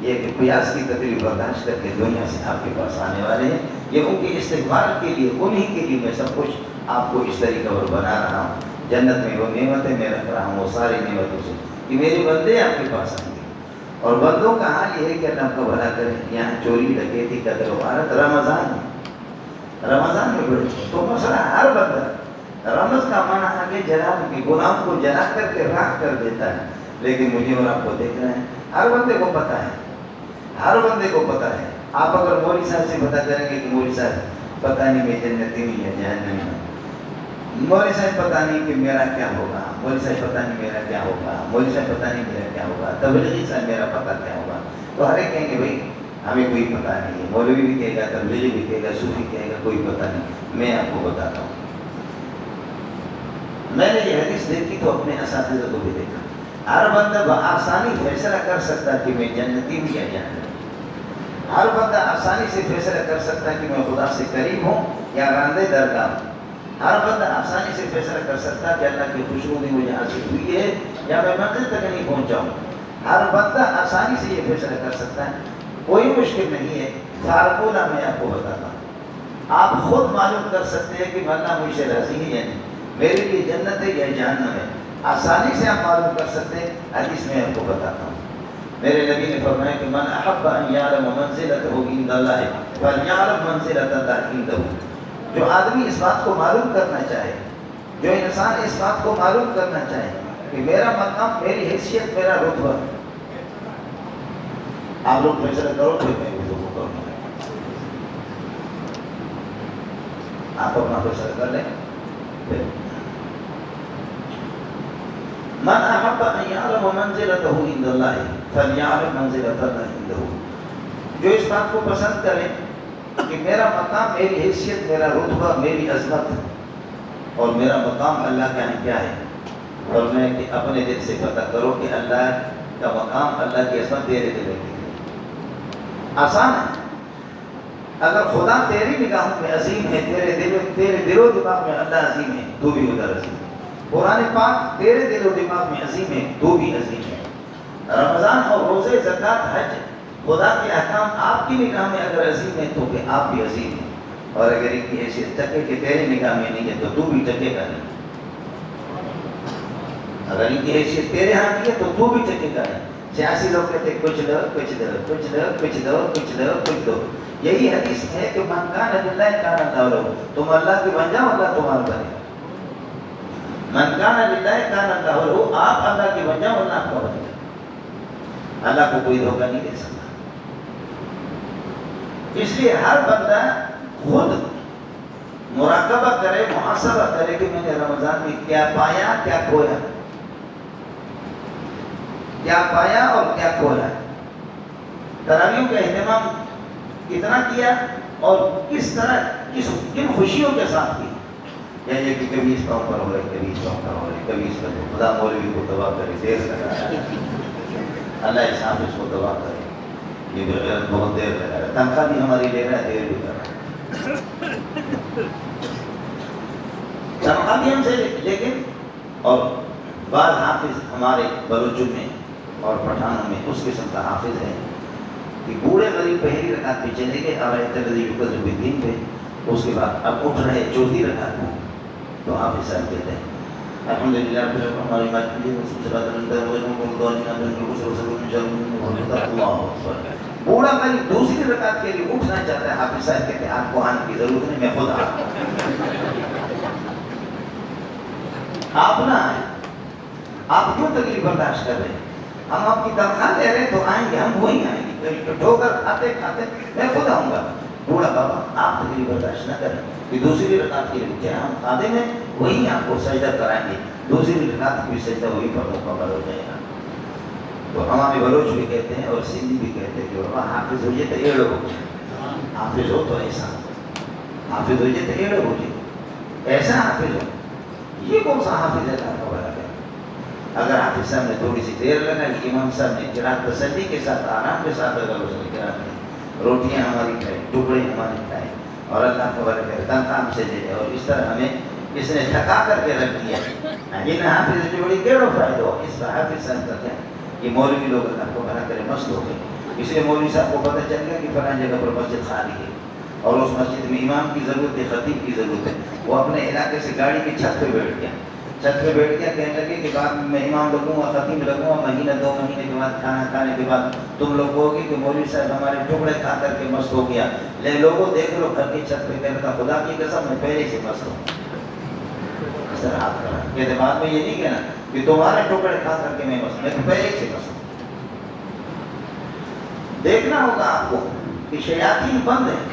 یہ کہ پیاس کی تکلیف برداشت کر کے دنیا سے آپ کے پاس آنے والے ہیں، یہ ان کے استقبال کے لیے، انہی کے لیے میں سب کچھ آپ کو اس طریقے پر بنا رہا ہوں، جنت میں وہ نعمتیں میں رکھ رہا ہوں، وہ ساری نعمتوں سے کہ میرے بندے آپ کے پاس آئیں گے، اور بندوں کا حال یہ ہے کہ اللہ آپ کا بھلا کرے۔ یہاں چوری ڈکیتی قتل و غارت رمضان میں بڑے تو مسئلہ ہر بندہ رمض کا معنی آگے جلا کے گناہ کو جلا کر کے راکھ کر دیتا ہے، لیکن مجھے اور آپ کو دیکھ رہے ہیں ہر بندے کو پتہ ہے، ہر بندے کو پتہ ہے۔ آپ اگر مولوی صاحب سے پتہ کریں گے کہ مولوی صاحب پتہ نہیں میں جنتی نہیں ہے جہنمی ہوں، مولوی صاحب پتہ نہیں کہ میرا کیا ہوگا، مولوی صاحب پتہ نہیں میرا کیا ہوگا، مولوی صاحب پتہ نہیں میرا کیا ہوگا، تبلیغی صاحب میرا پتہ کیا ہوگا، تو ہر ایک کہیں گے بھائی ہمیں کوئی پتہ نہیں ہے، مولوی بھی کہے گا، تبلیغی بھی کہے گا، صوفی کہے گا کوئی پتہ نہیں۔ میں آپ کو بتاتا ہوں، میں نے یہ حدیث دیکھی تو اپنے اساتذہ کو بھی دیکھا، ہر بندہ بآسانی فیصلہ کر سکتا ہے کہ میں جنتی ہوں یا جہنمی، ہر بندہ آسانی سے فیصلہ کر سکتا ہے کہ میں خدا سے قریب ہوں یا راندے درگاہ ہوں، ہر بندہ آسانی سے فیصلہ کر سکتا ہے کہ اللہ کی خوشنودی مجھے حاصل ہوئی ہے یا میں منزل تک نہیں پہنچا ہوں، ہر بندہ آسانی سے یہ فیصلہ کر سکتا ہے، کوئی مشکل نہیں ہے۔ فارمولہ میں آپ کو بتاتا ہوں، آپ خود معلوم کر سکتے ہیں کہ اللہ مجھ سے راضی ہے یا نہیں، میرے لیے جنت ہے یا جہنم ہے، آسانی سے آپ معلوم کر سکتے ہیں. حدیث میں آپ کو بتاتا ہوں. میرے نبی نے فرمایا کہ من احب ان یعلم منزلته عند اللہ فلیعلم منزلۃ اللہ عنده. جو آدمی اس بات کو معلوم کرنا چاہے، جو انسان اس بات کو معلوم کرنا چاہے کہ میرا مقام، میری حیثیت، میرا رتبہ، آپ لوگ فیصلہ کرو پھر میں اردو کو کروں گا. آپ اپنا فیصلہ کر لیں. من احب ان یعلم منزلته عند اللہ فلیعلم منزلۃ اللہ عنده. جو اس بات کو پسند کرے کہ میرا مقام، میری حیثیت، میرا رتبہ، میری عظمت اور میرا مقام اللہ کا کیا ہے، اور میں کہ اپنے دل سے پتہ کرو کہ اللہ کا مقام، اللہ کی عظمت تیرے دل میں ہے. آسان ہے. اگر خدا تیری نگاہوں میں عظیم ہے، تیرے دل و دماغ میں اللہ عظیم ہے، تو بھی ادھر عظیم ہے. قرآن پاک تیرے دل و دماغ میں عظیم ہے، تو بھی عظیم ہے. رمضان اور روزے، زکوٰۃ، حج، خدا کے احکام آپ کی نگاہ میں اگر عظیم ہے تو کہ آپ بھی عظیم ہیں. اور اگر ان کی حیثیت ٹکے کہ تیرے نگاہ میں نہیں ہے تو بھی ٹکے گا نہیں. اگر ان کی حیثیت تیرے ہاں نہیں ہے تو بھی ٹکے گا نہیں. سیاسی لوگ کہتے کچھ دو کچھ دو کچھ دو کچھ دو کچھ دو کچھ دو. یہی حدیث ہے کہ من کان للہ کان اللہ لہ. تم اللہ کی بن جاؤ، اللہ تمہارا بنے. من کان للہ کان اللہ لہ. آپ اللہ کی بن جاؤ، اللہ آپ کا بنے گا. اللہ کو کوئی دھوکہ نہیں دے سکتا. اس لیے ہر بندہ خود مراقبہ کرے، محاسبہ کرے کہ میں نے رمضان میں کیا پایا، کیا کھویا. کیا پایا اور کیا کھویا. تراویح کا اہتمام کتنا کیا اور کس طرح، کن خوشیوں کے ساتھ کی. یا یہ کہ کبھی اس قوم پر ہو رہے، کبھی اس قوم پر ہو رہے، کبھی اس پر. خدا مولوی کو تباہ کرے، دیر لگا رہا ہے. اللہ اس حافظ کو تباہ کرے. یہ بغیرت بہت دیر لگا رہا ہے. تنخواہ بھی ہماری لے رہا ہے، دیر بھی کر رہا ہے. تنخواہ بھی ہم سے لیکن، اور بعض حافظ ہمارے بلوچوں میں اور پٹھانوں میں اس قسم کا حافظ ہے کہ بوڑھے غریب پہلی رکعت پہ چلے گئے اور الدین پہ، اس کے بعد اب اٹھ رہے چوتھی رکعت میں، تو حافظ صاحب کہتے ہیں الحمدللہ ہماری بوڑھا غریب دوسری رکعت کے لیے اٹھنا چاہتا ہے. حافظ صاحب کہتے ہیں آپ کو آنے کی ضرورت نہیں، میں خود آتا ہوں. آپ نہ آئیں. آپ کیوں تکلیف برداشت کر رہے ہیں؟ ہم آپ کی تنخواہ لے رہے ہیں تو آئیں گے، ہم وہیں آئیں گے. ٹھوکر کھاتے کھاتے میں خود آؤں گا. بوڑھا بابا آپ تکلیف برداشت نہ کریں کہ دوسری رکعت کے لیے کیا ہم خادم ہیں، وہیں آپ کو سجدہ کرائیں گے. دوسری رکعت کی سجدہ وہی پر مکمل ہو جائے گا. تو ہمارے بلوچ بھی کہتے ہیں اور سندھی بھی کہتے ہیں کہ بابا حافظ ہو جائے تو ایڑ ہو جائے. حافظ ہو تو ایسا، حافظ ہو جائے تو ایڑ ہو جائے، ایسا حافظ ہو. یہ کون سا حافظ ہے اللہ کا بڑا ہے؟ اگر حافظ صاحب نے تھوڑی سی دیر لگائی، امام صاحب نے قرات تسلی کے ساتھ، آرام کے ساتھ اگر اس نے قرات کی، روٹیاں ہماری کھائیں، ٹکڑے ہمارے کھائیں، اور اللہ کا بڑا ہے تنخواہ ہم سے دے دے، اور اس طرح ہمیں اس نے تھکا کر کے رکھ دیا. ان حافظ جو بڑی کیڑو فائدہ ہو اس کا حافظ صاحب کا کیا. یہ مولوی لوگ اللہ کو بنا کرے مست ہو گئے. اس لیے مولوی صاحب کو پتہ چل گیا کہ فلاں جگہ پر مسجد خالی ہے اور اس مسجد میں امام کی ضرورت ہے، خطیب کی ضرورت ہے. وہ اپنے علاقے سے گاڑی کی چھت پہ بیٹھ گیا. چھت پہ بیٹھ گیا، کہنے لگے کہ بعد میں امام لگوں گا، خطیب لگوں گا، مہینہ دو مہینے کے بعد کھانا کھانے کے بعد تم لوگ کہو گے کہ مولوی صاحب ہمارے ٹکڑے کھا کر کے مست ہو گیا. لے لوگوں دیکھ لو گھر کی چھت پہ. کہنے لگا خدا کی قسم میں پہلے سے مست ہوں. اس طرح ہاتھ کرا کہ بعد میں یہ نہیں کہنا کہ تمہارے ٹکڑے کھا کر کے میں مست، میں تو پہلے سے مست ہوں. دیکھنا ہوگا آپ کو کہ شیاطین بند ہیں.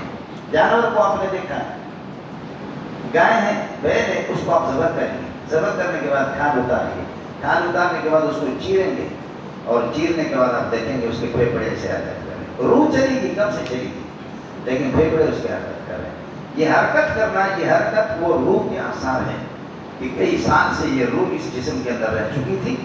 جانور کو آپ نے دیکھا ہے، گائے ہیں، بیل ہے، اس کو آپ ذبح کریں گے. ذبح کرنے کے بعد کھال اتاریں گے. کھال اتارنے کے بعد اس کو چیریں گے، اور چیرنے کے بعد آپ دیکھیں گے اس کے پھیپھڑے ایسے حرکت کر رہے ہیں. روح چلی گی، کب سے چلی گی، لیکن پھیپھڑے اس کے حرکت کر رہے ہیں. یہ حرکت کرنا، یہ حرکت وہ روح کے آثار ہیں کہ کئی سال سے یہ روح اس جسم کے اندر رہ چکی تھی.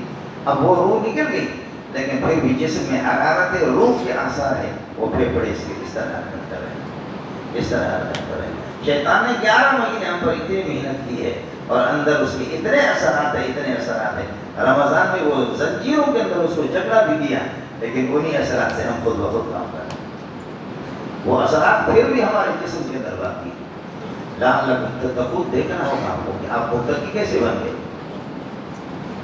اب وہ روح نکل گئی، لیکن پھر بھی جسم میں حرارت ہے، روح کے آثار ہے. وہ پھیپھڑے اس کے اس طرح حرکت کر رہے ہیں، اس طرح حرکت کر رہے ہیں. شیطان نے 11 مہینے ہم پر اتنی محنت کی ہے اور اندر اس کے اتنے اثرات ہیں، اتنے اثرات ہیں. رمضان میں وہ زنجیروں کے اندر اس کو جکڑا بھی دیا، لیکن انہی اثرات سے ہم خود بخود کام کر رہے ہیں. وہ اثرات پھر بھی ہمارے جسم کے اندر باقی ہیں. لعلکم تتقون. دیکھنا ہوگا آپ کو کہ آپ متقی کیسے بن گئے.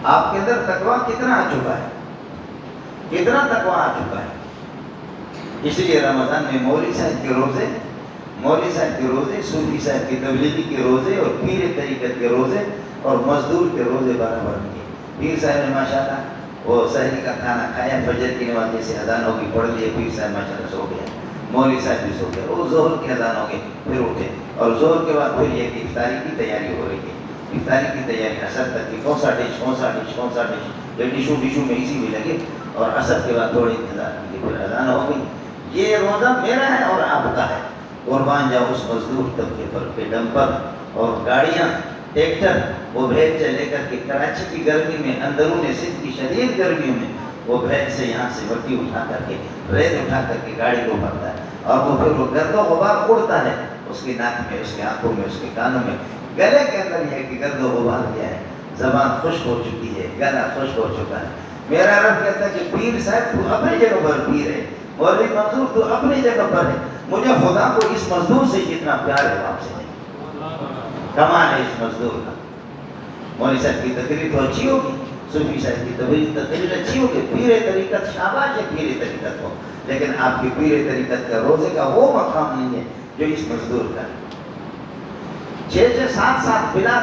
آپ کے اندر تقویٰ کتنا آ چکا ہے، کتنا تقویٰ آ چکا ہے. اس لیے رمضان میں مولوی صاحب کے روزے، مولوی صاحب کے روزے، صوفی صاحب کی تبلیغی کے روزے اور پیر طریقت کے روزے اور مزدور کے روزے برابر کیے. پیر صاحب نے ماشاءاللہ وہ سحری کا کھانا کھایا، فجر کی نماز جیسے اذان ہوگی پڑھ لیے، پیر صاحب ماشاءاللہ سو گیا، مولوی صاحب بھی سو گیا. وہ ظہر کی اذان ہو گئی پھر اٹھے، اور ظہر کے بعد پھر یہ کہ افطاری کی تیاری ہو رہی ہے. افطاری کی تیاری اثر تک کی، کون سا ڈش کون سا ڈش کون سا ڈش، یہ ڈشوں میں اسی میں لگے، اور اثر کے بعد تھوڑے انتظار کیے، پھر اذان ہو گئی. یہ روزہ میرا ہے اور آپ کا ہے. قربان جاؤ اس مزدور طبقے پر کہ ڈمپر اور گاڑیاں ٹریکٹر وہ بھیج سے لے کر کے کراچی کی گرمی میں، اندرون سندھ کی شدید گرمیوں میں وہ بھیج سے یہاں سے مٹی اٹھا کر کے، ریت اٹھا کر کے گاڑی کو بھرتا ہے، اور وہ پھر وہ گرد و غبار اڑتا ہے اس کی ناک میں، اس کی آنکھوں میں، اس کے کانوں میں. گلے کے اندر یہ ہے کہ گرد و غبار کیا ہے، زبان خشک ہو چکی ہے، گلا خشک ہو چکا ہے. میرا رب کہتا ہے کہ پیر صاحب تو اپنی جگہ پر پیر ہے، مولوی منظور تو اپنی جگہ پر ہے، مجھے خدا کو اس مزدور سے جتنا پیار ہے آپ سے نہیں. کمال ہے اس مزدور کا. مولوی صاحب کی تقریر تو اچھی ہوگی، صوفی صاحب کی تقریر اچھی ہوگی، پیر طریقت شاباش ہے پیر طریقت کو، لیکن آپ کی پیر طریقت کا روزے کا وہ مقام نہیں ہے جو اس مزدور کا ہے. 6-7 بلا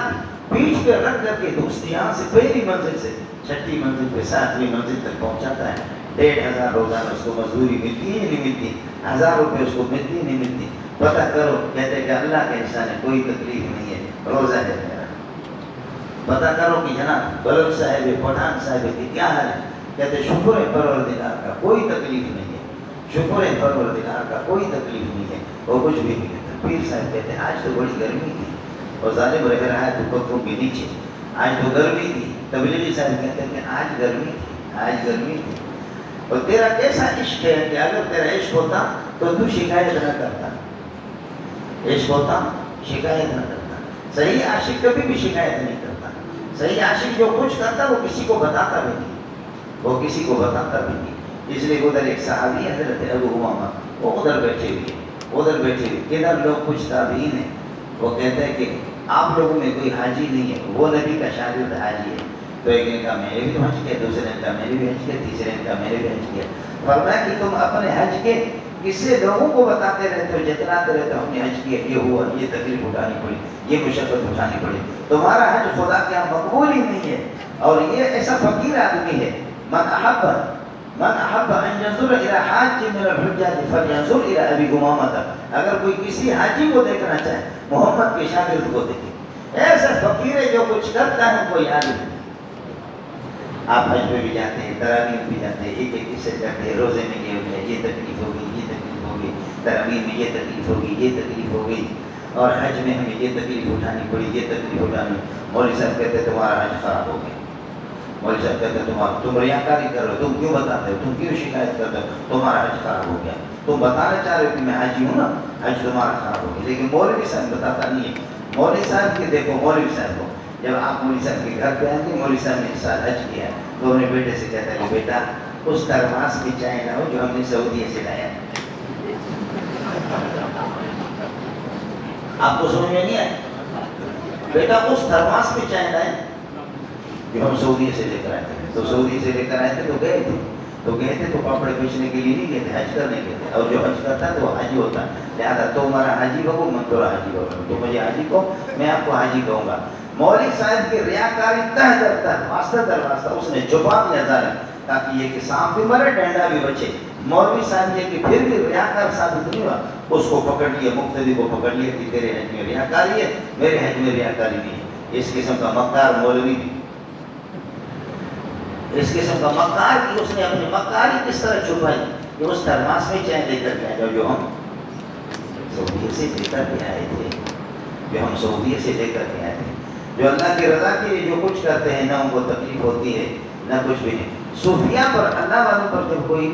پیٹ پہ رکھ کر کے دوسری یہاں سے پہلی منزل سے چھٹی منزل پہ 7ویں منزل تک پہنچاتا ہے. 1500 روزانہ اس کو مزدوری ملتی ہے نہیں ملتی، 1000 روپے اس کو ملتی نہیں ملتی. پتہ کرو، کہتے کہ اللہ کے احسان ہے، کوئی تکلیف نہیں ہے، روزہ ہے میرا. پتہ کرو کہ جناب بلل صاحب پٹھان صاحب کی کیا حال ہے، کہتے شکر ہے پروردگار کا کوئی تکلیف نہیں ہے، شکر ہے پروردگار کا کوئی تکلیف نہیں ہے، وہ کچھ بھی نہیں کہتا. پیر صاحب کہتے ہیں آج تو بڑی گرمی تھی اور ظالم رہ رہا ہے تو پتھروں کے نیچے، آج تو گرمی تھی. تبلیغی صاحب کہتے ہیں کہ آج گرمی تھی، آج گرمی تھی. اور تیرا کیسا عشق ہے کہ اگر تیرا عشق ہوتا تو تو شکایت نہ کرتا، عشق ہوتا شکایت نہ کرتا. صحیح عاشق کبھی بھی شکایت نہیں کرتا. صحیح عاشق جو کچھ کرتا وہ کسی کو بتاتا بھی نہیں، وہ کسی کو بتاتا بھی نہیں. اس لیے ادھر ایک صحابی حضرت ابو امامہ وہ ادھر بیٹھے ہوئے، ادھر بیٹھے ہوئے، ادھر لوگ کچھ تابعین ہیں. وہ کہتے ہیں کہ آپ لوگوں میں کوئی حاجی نہیں ہے، وہ نبی کا شاگرد حاجی ہے. تو ایک نے کہا میں نے بھی تو حج کیا، دوسرے نے کہا میں نے بھی حج کیا، تیسرے نے کہا میں نے بھی حج کیا. فرمایا کہ تم اپنے حج کے کسے لوگوں کو بتاتے رہتے ہو، جتلاتے رہتے ہو ہم نے حج کیا، یہ ہوا، یہ تکلیف اٹھانی پڑی، یہ مشقت اٹھانی پڑی. تمہارا حج خدا کے یہاں مقبول ہی نہیں ہے. اور یہ ایسا فقیر آدمی ہے، من احب ان ينظر الى حاج من الحجاج فلينظر الى ابي امامہ. اگر کوئی کسی حاجی کو دیکھنا چاہے محمد کے شاگرد کو دیکھے. ایسا فقیر ہے جو کچھ کرتا ہے کوئی یاد نہیں. آپ حج میں بھی جاتے ہیں، تراویح میں بھی جاتے ہیں، ایک ایک سے کرتے ہیں، روزے میں یہ ہو گیا، یہ تکلیف ہوگی، یہ تکلیف ہوگی، تراویح میں یہ تکلیف ہوگی، یہ تکلیف ہوگی، اور حج میں ہمیں یہ تکلیف اٹھانی پڑی، یہ تکلیف اٹھانی. مولوی صاحب کہتے ہیں تمہارا حج خراب ہو گیا. مولوی صاحب کہتے ہیں تم ریاکاری کر رہے ہو، تم کیوں بتاتے ہو، تم کیوں شکایت کرتے ہو، تمہارا حج خراب ہو گیا. تم بتانا چاہ رہے ہو کہ میں حاجی ہوں نا، حج تمہارا خراب ہو گیا. لیکن مولوی صاحب بتاتا نہیں ہے. مولوی صاحب کے دیکھو، مولوی صاحب کو جب آپ مولوی صاحب کے گھر پہ آئیں گے، مولوی صاحب نے اس سال حج کیا، تو اپنے بیٹے سے کہتا ہے کہ بیٹا اس ترماس کی چائے لاؤ جو ہم نے سعودیہ سے لایا. آپ کو سمجھ میں نہیں آئے؟ بیٹا اس ترماس میں چائے لائے جو ہم سعودیہ سے لے کر آئے تھے. تو سعودیہ سے لے کر آئے تھے تو گئے تھے تو کپڑے بیچنے کے لیے نہیں گئے تھے، حج کرنے گئے تھے. اور جو حج کرتا ہے تو وہ حاجی ہوتا ہے. لہٰذا تو ہمارا حاجی بہو من تو حاجی بہو، تو مجھے حاجی کو میں آپ کو حاجی کہوں گا. مولوی صاحب کی ریاکاری تہ در تک واسطہ در واسطہ اس نے چھپا دیا ظالم، تاکہ یہ کہ سانپ بھی مرے ڈنڈا بھی بچے. مولوی صاحب یہ کہ پھر بھی ریاکار ثابت نہیں ہوا، اس کو پکڑ لیا، مقتدی کو پکڑ لیا کہ تیرے حج میں ریاکاری ہے، میرے حج میں ریاکاری نہیں ہے. اس قسم کا مکار مولوی بھی، اس قسم کا مکار کی اس نے اپنی مکاری کس طرح چھپائی کہ اس ترماس میں چائے لے کر کے آئے جو ہم سعودیہ سے لے کر کے آئے تھے، جو ہم سعودیہ سے لے کر کے آئے تھے. جو اللہ کی رضا کے لیے جو کچھ کرتے ہیں نہ ان کو تکلیف ہوتی ہے نہ کچھ بھی نہیں. صوفیہ پر، اللہ والوں پر جب کوئی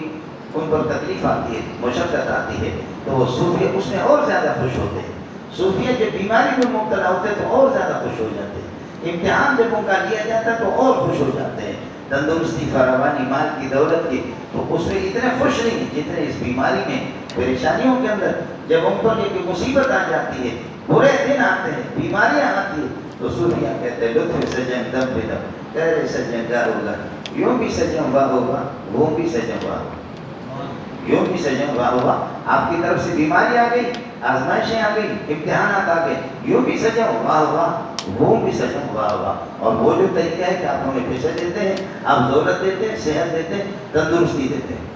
ان پر تکلیف آتی ہے، مشقت آتی ہے، تو وہ صوفیہ اس میں اور زیادہ خوش ہوتے ہیں. صوفیہ جب بیماری میں مبتلا ہوتے ہیں تو اور زیادہ خوش ہو جاتے ہیں. امتحان جب ان کا لیا جاتا ہے تو اور خوش ہو جاتے ہیں. تندرستی، فراوانی، مال کی دولت کی، تو اس میں اتنے خوش نہیں جتنے اس بیماری میں، پریشانیوں کے اندر. جب ان پر یہ مصیبت آ جاتی ہے، برے دن آتے ہیں، بیماریاں آتی ہیں، تو صوفیہ کہتے ہیں لطف سجن دم بے دم، کہہ رہے سجن کیا ہوگا، یوں بھی سجن واہ ہوگا، وہ بھی سجن واہ ہوگا، یوں بھی سجن واہ ہوگا. آپ کی طرف سے بیماری آ گئی، آزمائشیں آ گئی، امتحانات آ گئے، یوں بھی سجن واہ ہوگا، وہ بھی سجن واہ ہوگا. اور وہ جو طریقہ ہے کہ آپ ہمیں پیسہ دیتے ہیں، آپ دولت دیتے ہیں، صحت دیتے ہیں، تندرستی دیتے ہیں.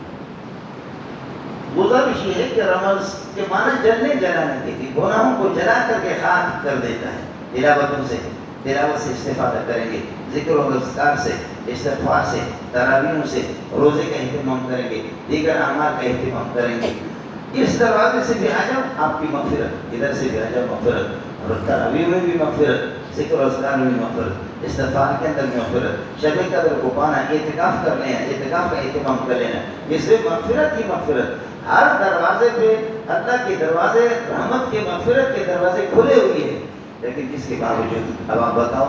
گزارش یہ ہے کہ رمض کے معنی جلنے جلانے کے لیے گناہوں کو جلا کر کے خاک کر دیتا ہے. تلاوت سے استفادہ کریں گے، ذکر و اذکار سے، استغفار سے، تراویحوں سے، روزے کا اہتمام کریں گے، دیگر اعمال کا اہتمام کریں گے. اس دروازے سے بھی آ جاؤ آپ کی مغفرت، ادھر سے بھی آ جاؤ مغفرت، اور تراویح میں بھی مغفرت، ذکر و اذکار میں بھی مغفرت، استغفار کے اندر بھی مغفرت، شب قدر کو پانا، اعتکاف کر لینا، اعتکاف کا اہتمام کر لینا، اس میں مغفرت ہی مغفرت. ہر دروازے پہ اللہ کے دروازے، رحمت کے، مغفرت کے دروازے کھلے ہوئے ہیں. لیکن اس کے باوجود اب آپ بتاؤ،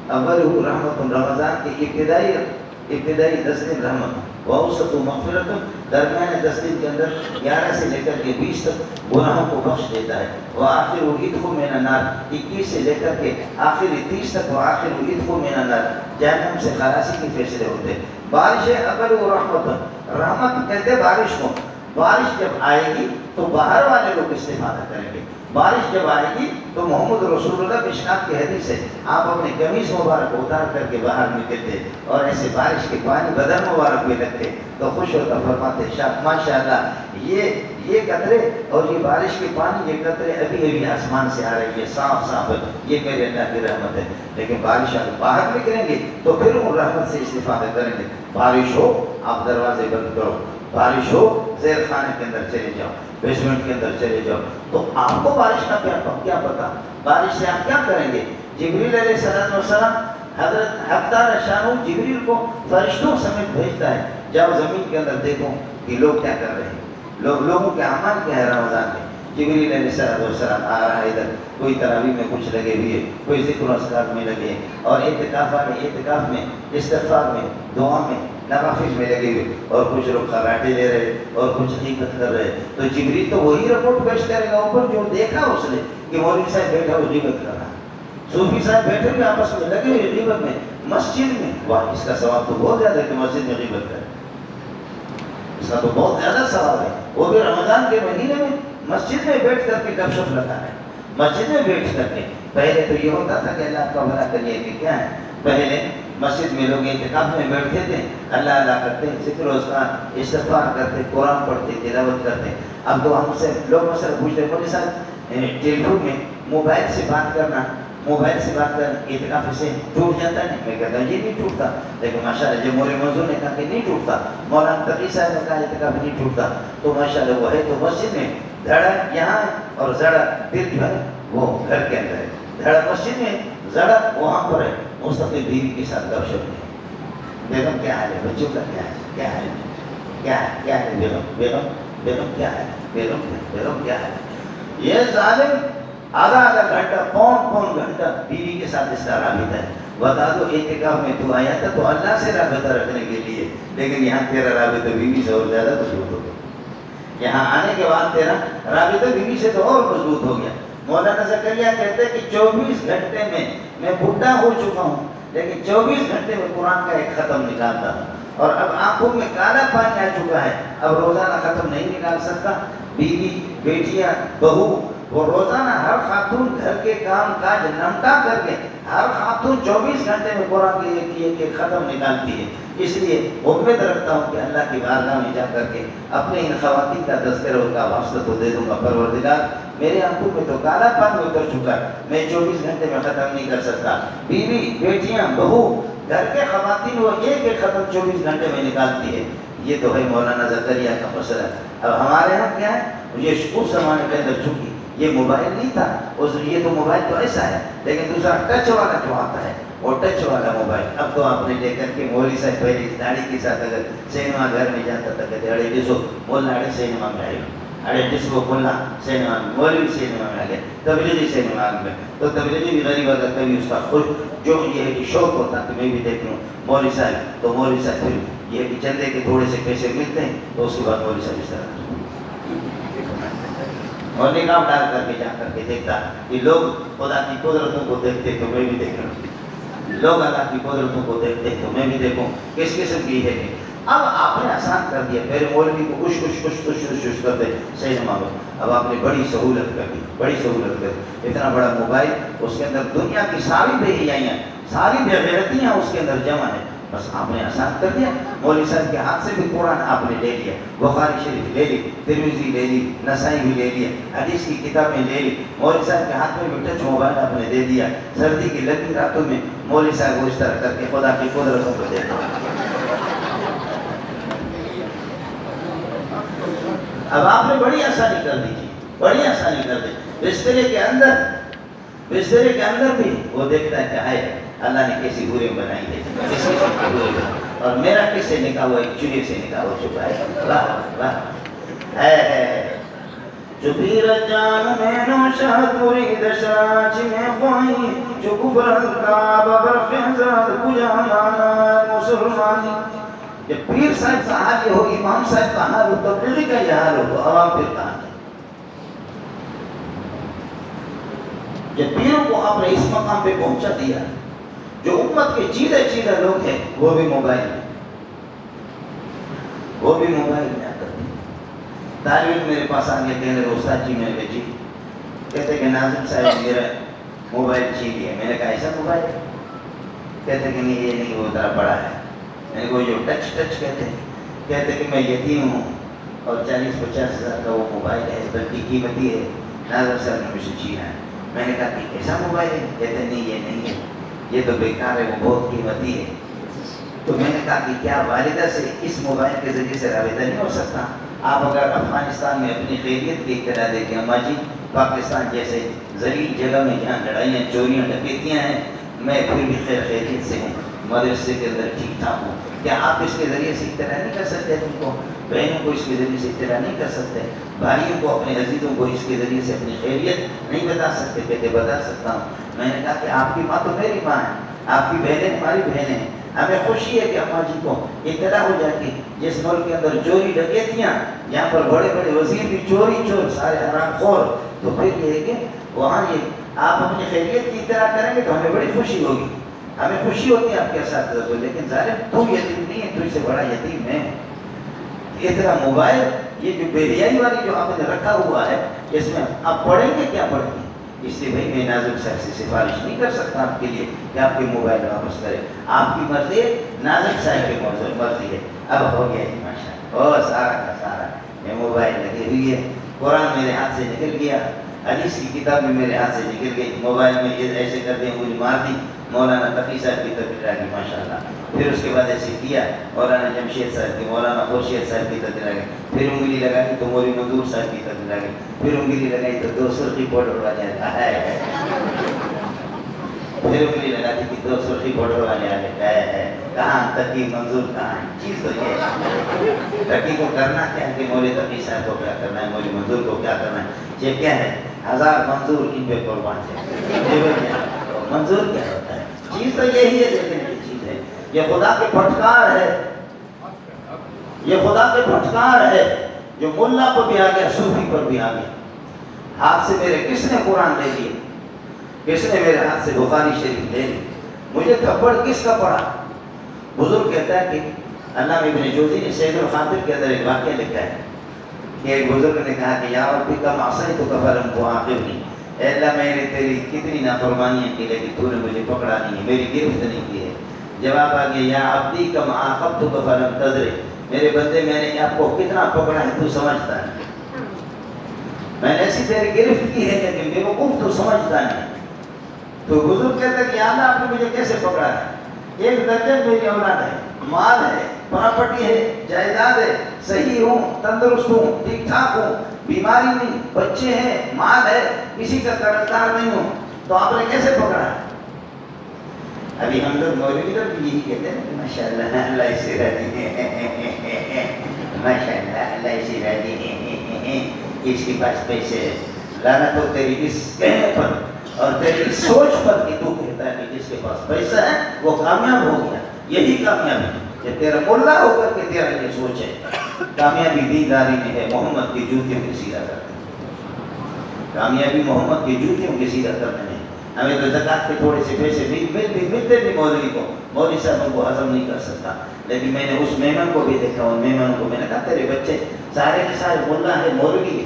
اول رحمت رمضان کی ابتدائی 10 دن رحمت، واوسط مغفرت، درمیان 10 دن کے اندر 11 سے لے کر کے 20 تک گناہوں کو بخش دیتا ہے. وآخر عتق من النار، 21 سے لے کر کے آخری 30 تک، وآخر عتق من النار، جہنم سے خلاصی کے فیصلے ہوتے. بارش اول رحمت کہتے بارش کو. بارش جب آئے گی تو باہر والے لوگ استفادہ کریں گے. بارش جب آئے گی تو محمد رسول اللہ مشکات کی حدیث ہے، آپ اپنے قمیص مبارک اتار کر کے باہر نکلتے اور ایسے بارش کے پانی بدن مبارک بھی لگتے تو خوش ہوتا، فرماتے ماشاء اللہ یہ قطرے اور یہ بارش کے پانی، یہ قطرے ابھی ابھی آسمان سے آ رہی ہے، صاف صاف، یہ میرے اللہ کی رحمت ہے. لیکن بارش اگر باہر نکلیں گے تو پھر وہ رحمت سے استفادہ کریں گے. بارش ہو آپ دروازے بند کرو، بارش ہو زیر خانے کے اندر چلے جاؤ، بیسمنٹ کے اندر چلے جاؤ. تو آپ کو بارش کا کیا پتا، بارش سے آپ کیا کریں گے. جبریل علیہ السلام حضرت حق تعالی شانہ جبریل کو فرشتوں سمیت بھیجتا ہے، جاؤ زمین کے اندر دیکھو کہ لوگ کیا کر رہے ہیں، لوگوں کے اعمال کیا ہے رمضان میں. جبریل علیہ السلام آ رہا ہے ادھر، کوئی تراویح میں کچھ لگے ہوئے، کوئی ذکر و اذکار میں لگے، اور اعتکاف میں، استغفار میں، دعا میں، نوافل میں لگے ہوئے، اور کچھ لوگ خراٹے لے رہے اور کچھ حقیقت کر رہے. تو جبریل تو وہی رپورٹ پیش کرے گا اوپر جو دیکھا اس نے، کہ مولوی صاحب بیٹھا وہ غیبت کر رہا، صوفی صاحب بیٹھے ہوئے آپس میں لگے ہوئے غیبت میں، مسجد میں. واہ، اس کا ثواب تو بہت زیادہ ہے کہ مسجد میں غیبت کرے، اس کا تو بہت زیادہ ثواب ہے. وہ بھی رمضان کے مہینے میں مسجد میں بیٹھ کر کے گپ شپ لگا ہے، مسجد میں بیٹھ کر کے. پہلے تو یہ ہوتا تھا کہ اللہ کا بھلا کریے کہ کیا ہے، پہلے مسجد میں لوگ اعتکاف میں بیٹھتے تھے، اللہ کرتے، ذکر و اذکار، استغفار کرتے، قرآن پڑھتے، تلاوت کرتے. اب تو ہم سے لوگ مثلا پوچھتے مولوی صاحب ٹیلی فون میں موبائل سے بات کرنا اعتکاف سے ٹوٹ جاتا ہے؟ میں کہتا ہوں یہ نہیں ٹوٹتا. لیکن ماشاءاللہ جب مولوی منظور نے کہا کہ نہیں ٹوٹتا، مولانا تقی صاحب نے کہا اعتکاف نہیں ٹوٹتا، تو ماشاءاللہ وہ ہے تو مسجد میں، دھڑا یہاں اور زڑا دل جو ہے وہ گھر کے اندر ہے. دھڑا مسجد میں، زڑا وہاں پر ہے. مستقل بیوی کے ساتھ گپ شپ میں، بیگم کیا حال ہے، بچوں کا کیا ہے، کیا ہے بیگم کیا ہے، بیگم کیا ہے. یہ ظالم آدھا گھنٹہ، پون گھنٹہ بیوی کے ساتھ اس کا رابطہ ہے. بتا دو اعتکاف میں تو آیا تھا تو اللہ سے رابطہ رکھنے کے لیے، لیکن یہاں تیرا رابطہ بیوی سے اور زیادہ مضبوط ہو گیا. یہاں آنے کے بعد تیرا رابطہ بیوی سے تو اور مضبوط ہو گیا. مولانا زکریا کہتے ہیں کہ 24 گھنٹے میں بوڑھا ہو چکا ہوں، لیکن 24 گھنٹے میں قرآن کا ایک ختم نکالتا ہوں، اور اب آنکھوں میں کالا پانی آ چکا ہے، اب روزانہ ختم نہیں نکال سکتا. بیوی، بیٹیاں، بہو، وہ روزانہ ہر خاتون گھر کے کام کاج نمٹا کر کے، ہر خاتون 24 گھنٹے میں قرآن کی ایک ختم نکالتی ہے. اس لیے امید رکھتا ہوں کہ اللہ کی بارگاہ میں جا کر کے اپنے ان خواتین کا تذکرہ ان کا واسطہ تو دے دوں گا. پروردگار میرے آنکھوں میں تو کالا پانی اتر چکا ہے، میں 24 گھنٹے میں ختم نہیں کر سکتا. بیوی، بیٹیاں، بہو، گھر کے خواتین وہ ایک ختم 24 گھنٹے میں نکالتی ہے. یہ تو ہے مولانا زکریا کا مسئلہ. اب ہمارے یہاں کیا ہے، یہ اس زمانے کے اندر چونکہ یہ موبائل نہیں تھا، یہ تو موبائل تو ایسا ہے، لیکن دوسرا ٹچ والا جو آتا ہے وہ ٹچ والا موبائل. اب تو آپ نے لے کر کے مولوی صاحب پہلے داڑھی کے ساتھ اگر سینما گھر میں جاتا تھا کہتے اڑے ڈسو بولنا، اڑے سینما میں آئے، اڑے ڈسو بولنا سینما میں، مولوی سینما میں آ گیا، تبلیغی سینما میں. تو تبلیغی بھی غریب اگر کبھی اس کا خوش جو یہ ہے کہ شوق ہوتا کہ میں بھی دیکھ لوں مولوی صاحب، تو مولوی صاحب پھر یہ کہ چندے کے تھوڑے سے پیسے ملتے ہیں تو اس کے بعد مولوی صاحب اس طرح اور نقاب ڈال کر کے جا کر کے دیکھتا کہ لوگ خدا کی قدرتوں کو دیکھتے تو میں بھی دیکھوں, لوگ اللہ کی قدرتوں کو دیکھتے تو میں بھی دیکھوں. کس قسم کی ہے کہ اب آپ نے آسان کر دیا. پہلے مولوی کو کچھ کرتے صحیح نہ معلوم, اب آپ نے بڑی سہولت کر دی, بڑی سہولت کر دی. اتنا بڑا موبائل, اس کے اندر دنیا کی ساری بے حیائیاں, ساری بے غیرتیاں اس کے اندر جمع ہے. بس آپ نے آسان کر دیا. مولوی صاحب کے ہاتھ سے بھی قرآن آپ نے لے لیا, بخاری شریف لے لی, ترمذی لے لی, نسائی بھی لے لیا, حدیث کی کتابیں لے لی. مولوی صاحب کے ہاتھ میں بھی ٹچ موبائل آپ نے دے دیا. سردی کی لگی راتوں میں مولوی صاحب کو اس طرح کر کے خدا کی قدرتوں کو دیکھا. اب آپ نے بڑی آسانی کر دی تھی, بڑی آسانی کر دی. بسترے کے اندر بھی وہ دیکھتا ہے کہ ہے اللہ نے کیسی حوریں بنائی ہے, اور میرا کس سے نکاح ہوا, ایک چوہے سے نکاح ہو چکا ہے. واہ واہ ہے جو پیر جان میں نوشاد مرید شاچ میں خواہی جو کفر کا ببر فیضاد بجانا مسلمانی. جب پیر صاحب کا حال یہ ہو, امام صاحب کا حال ہو, تبلیغی کا یہ حال ہو, تو عوام پھر کہاں ہے؟ جب پیروں کو آپ نے اس مقام پہ پہنچا دیا, جو امت کے چیدے لوگ ہیں وہ بھی موبائل میں, وہ بھی موبائل میں آ کر طالب علم میرے پاس آ گیا, کہنے لگے استاد جی میں جی کہتے کہ ناظم صاحب میرا موبائل چھین لیا. میں نے کہا ایسا موبائل ہے؟ کہتے کہ نہیں یہ نہیں, وہ ذرا بڑا ہے. میں نے کہا جو ٹچ کہتے کہ میں یتیم ہوں اور 40-50 ہزار کا وہ موبائل ہے, بلکہ قیمتی ہے, ناظم صاحب نے مجھ سے چھینا ہے. میں نے کہا کہ کیسا موبائل ہے؟ کہتے نہیں یہ نہیں ہے, یہ تو بیکار ہے, وہ بہت قیمتی ہے. تو میں نے کہا کہ کیا والدہ سے اس موبائل کے ذریعے سے رابطہ نہیں ہو سکتا؟ آپ اگر افغانستان میں اپنی خیریت کی اطلاع دے کہ اماں جی پاکستان جیسے ذلیل جگہ میں جہاں لڑائیاں چوریاں ڈکیتیاں ہیں, میں پھر بھی خیریت سے ہوں, مدرسے کے اندر ٹھیک ٹھاک ہوں, کیا آپ اس کے ذریعے سے اطلاع نہیں کر سکتے؟ تم کو بہنوں کو اس کے ذریعے سے اطلاع نہیں کر سکتے؟ بھائیوں کو, اپنے عزیزوں کو اس کے ذریعے سے اپنی خیریت نہیں بتا سکتے؟ کہتے بتا سکتا ہوں. میں نے کہا کہ آپ کی ماں تو میری ماں ہے, آپ کی بہنیں ہماری بہنیں ہیں. ہمیں خوشی ہے کہ اماں جی کو اطلاع ہو جاتی جس ملک کے اندر چوری ڈکیتیاں, جہاں پر بڑے بڑے وزیر بھی چور سارے حرام خور, تو پھر یہ ہے کہ وہاں یہ آپ اپنی خیریت کی اطلاع کریں گے تو ہمیں بڑی خوشی ہوگی. ہمیں خوشی ہوتی ہے آپ کے اساتذہ کو, لیکن ظالم تو یتیم نہیں ہے, تو اس سے بڑا یتیم ہے. اتنا موبائل یہ جو بے حیائی والی جو آپ نے رکھا ہوا ہے, اس میں آپ پڑھیں گے کیا پڑھیں گے؟ اس لیے بھائی میں ناظم صاحب سے سفارش نہیں کر سکتا آپ کے لیے کہ آپ کے موبائل واپس کریں. آپ کی مرضی ہے, ناظم صاحب کی مرضی ہے. اب ہو گیا جی ماشاء اللہ, سارا کا سارا یہ موبائل لگی ہوئی ہے. قرآن میرے ہاتھ سے نکل گیا, حدیث کی کتاب میں میرے ہاتھ سے نکل گئی, موبائل میں یہ ایسے کر دیں مجھے مار دی. مولانا تقی صاحب کی تقریر آ گئی ماشاء اللہ. پھر اس کے بعد ایسے کیا, مولانا جمشید صاحب کی, مولانا خورشید صاحب کی تقریر آ گئی. پھر انگلی لگائی تو مولوی منظور صاحب کی تقریر آ گئی. پھر انگلی لگائی تو 2 سرخی بارڈر والے ہے. پھر انگلی لگاتی کہ 2 سرخی بارڈر والے ہے. کہاں تقی منظور کہاں ہے؟ چیز تو یہ ہے تقی کو کرنا کیا ہے کہ مولوی تقی صاحب کو کیا کرنا ہے, مولوی منظور کو کیا کرنا ہے. یہ کیا ہے, 1000 منظور ان پہ قربان ہے. منظور کیا ہوتا ہے؟ چیز تو یہی ہے, دیکھنے کی چیز ہے. یہ خدا کے پھٹکار ہے, یہ خدا کے پھٹکار ہے جو ملا پر بھی آ گیا, صوفی پر بھی آ گیا. ہاتھ سے میرے کس نے قرآن لے لیا, کس نے میرے ہاتھ سے بخاری شریف لے لی, مجھے تھپڑ کس کا پڑا؟ بزرگ کہتا ہے کہ علامہ ابن جوزی نے سید الخاطر کے اندر ایک واقعہ لکھا ہے کہ ایک بزرگ نے کہا کہ یا ربی کا معصیت تو کفرم کو عاقب نہیں, اے اللہ میں نے تیری کتنی نافرمانیاں کی لیکن تو نے مجھے پکڑا نہیں ہے, میری گرفت نہیں کی ہے. جواب آ گیا یا عبدی کم عاقبت کفرم تدرے, میرے بندے میں نے آپ کو کتنا پکڑا ہے تو سمجھتا ہے. میں نے ایسی تیری گرفت کی ہے لیکن بے وقوف تو سمجھتا نہیں. تو بزرگ کہتا ہے کہ یا اللہ آپ نے مجھے کیسے پکڑا ہے؟ ایک درجن میری اولاد ہے, مال ہے, پراپرٹی ہے, جائیداد ہے, صحیح ہوں, تندرست ہوں, ٹھیک ٹھاک ہوں, بیماری نہیں, بچے ہیں, مال ہے, کسی کا قرضدار نہیں ہوں, تو آپ نے کیسے پکڑا ہے؟ ابھی ہم لوگ مولوی لوگ بھی یہی کہتے ہیں ماشاء اللہ اللہ سے راضی ہے, ماشاء اللہ اللہ سے راضی ہے, اس کے پاس پیسے ہے. لعنت ہو تیری اس کہنے پر اور تیری اس سوچ پر کہ تو کہتا ہے کہ جس کے پاس پیسہ ہے وہ کامیاب ہو گیا. یہی کامیابی ہے کہ تیرا ملا ہو کر کے تیرا یہ سوچ ہے. کامیابی دینداری میں ہے, محمد کی جوتی میں سیدھا کرتے. کامیابی محمد کے جوتیوں کے سیدھا کرنے میں. ہمیں تو زکات کے تھوڑے سے پیسے ملتے بھی مولوی کو، مولوی صاحب ان کو ہضم نہیں کر سکتا. لیکن میں نے اس مہمان کو بھی دیکھا، ان مہمانوں کو میں نے کہا تیرے بچے سارے کے سارے ملا ہے، مولوی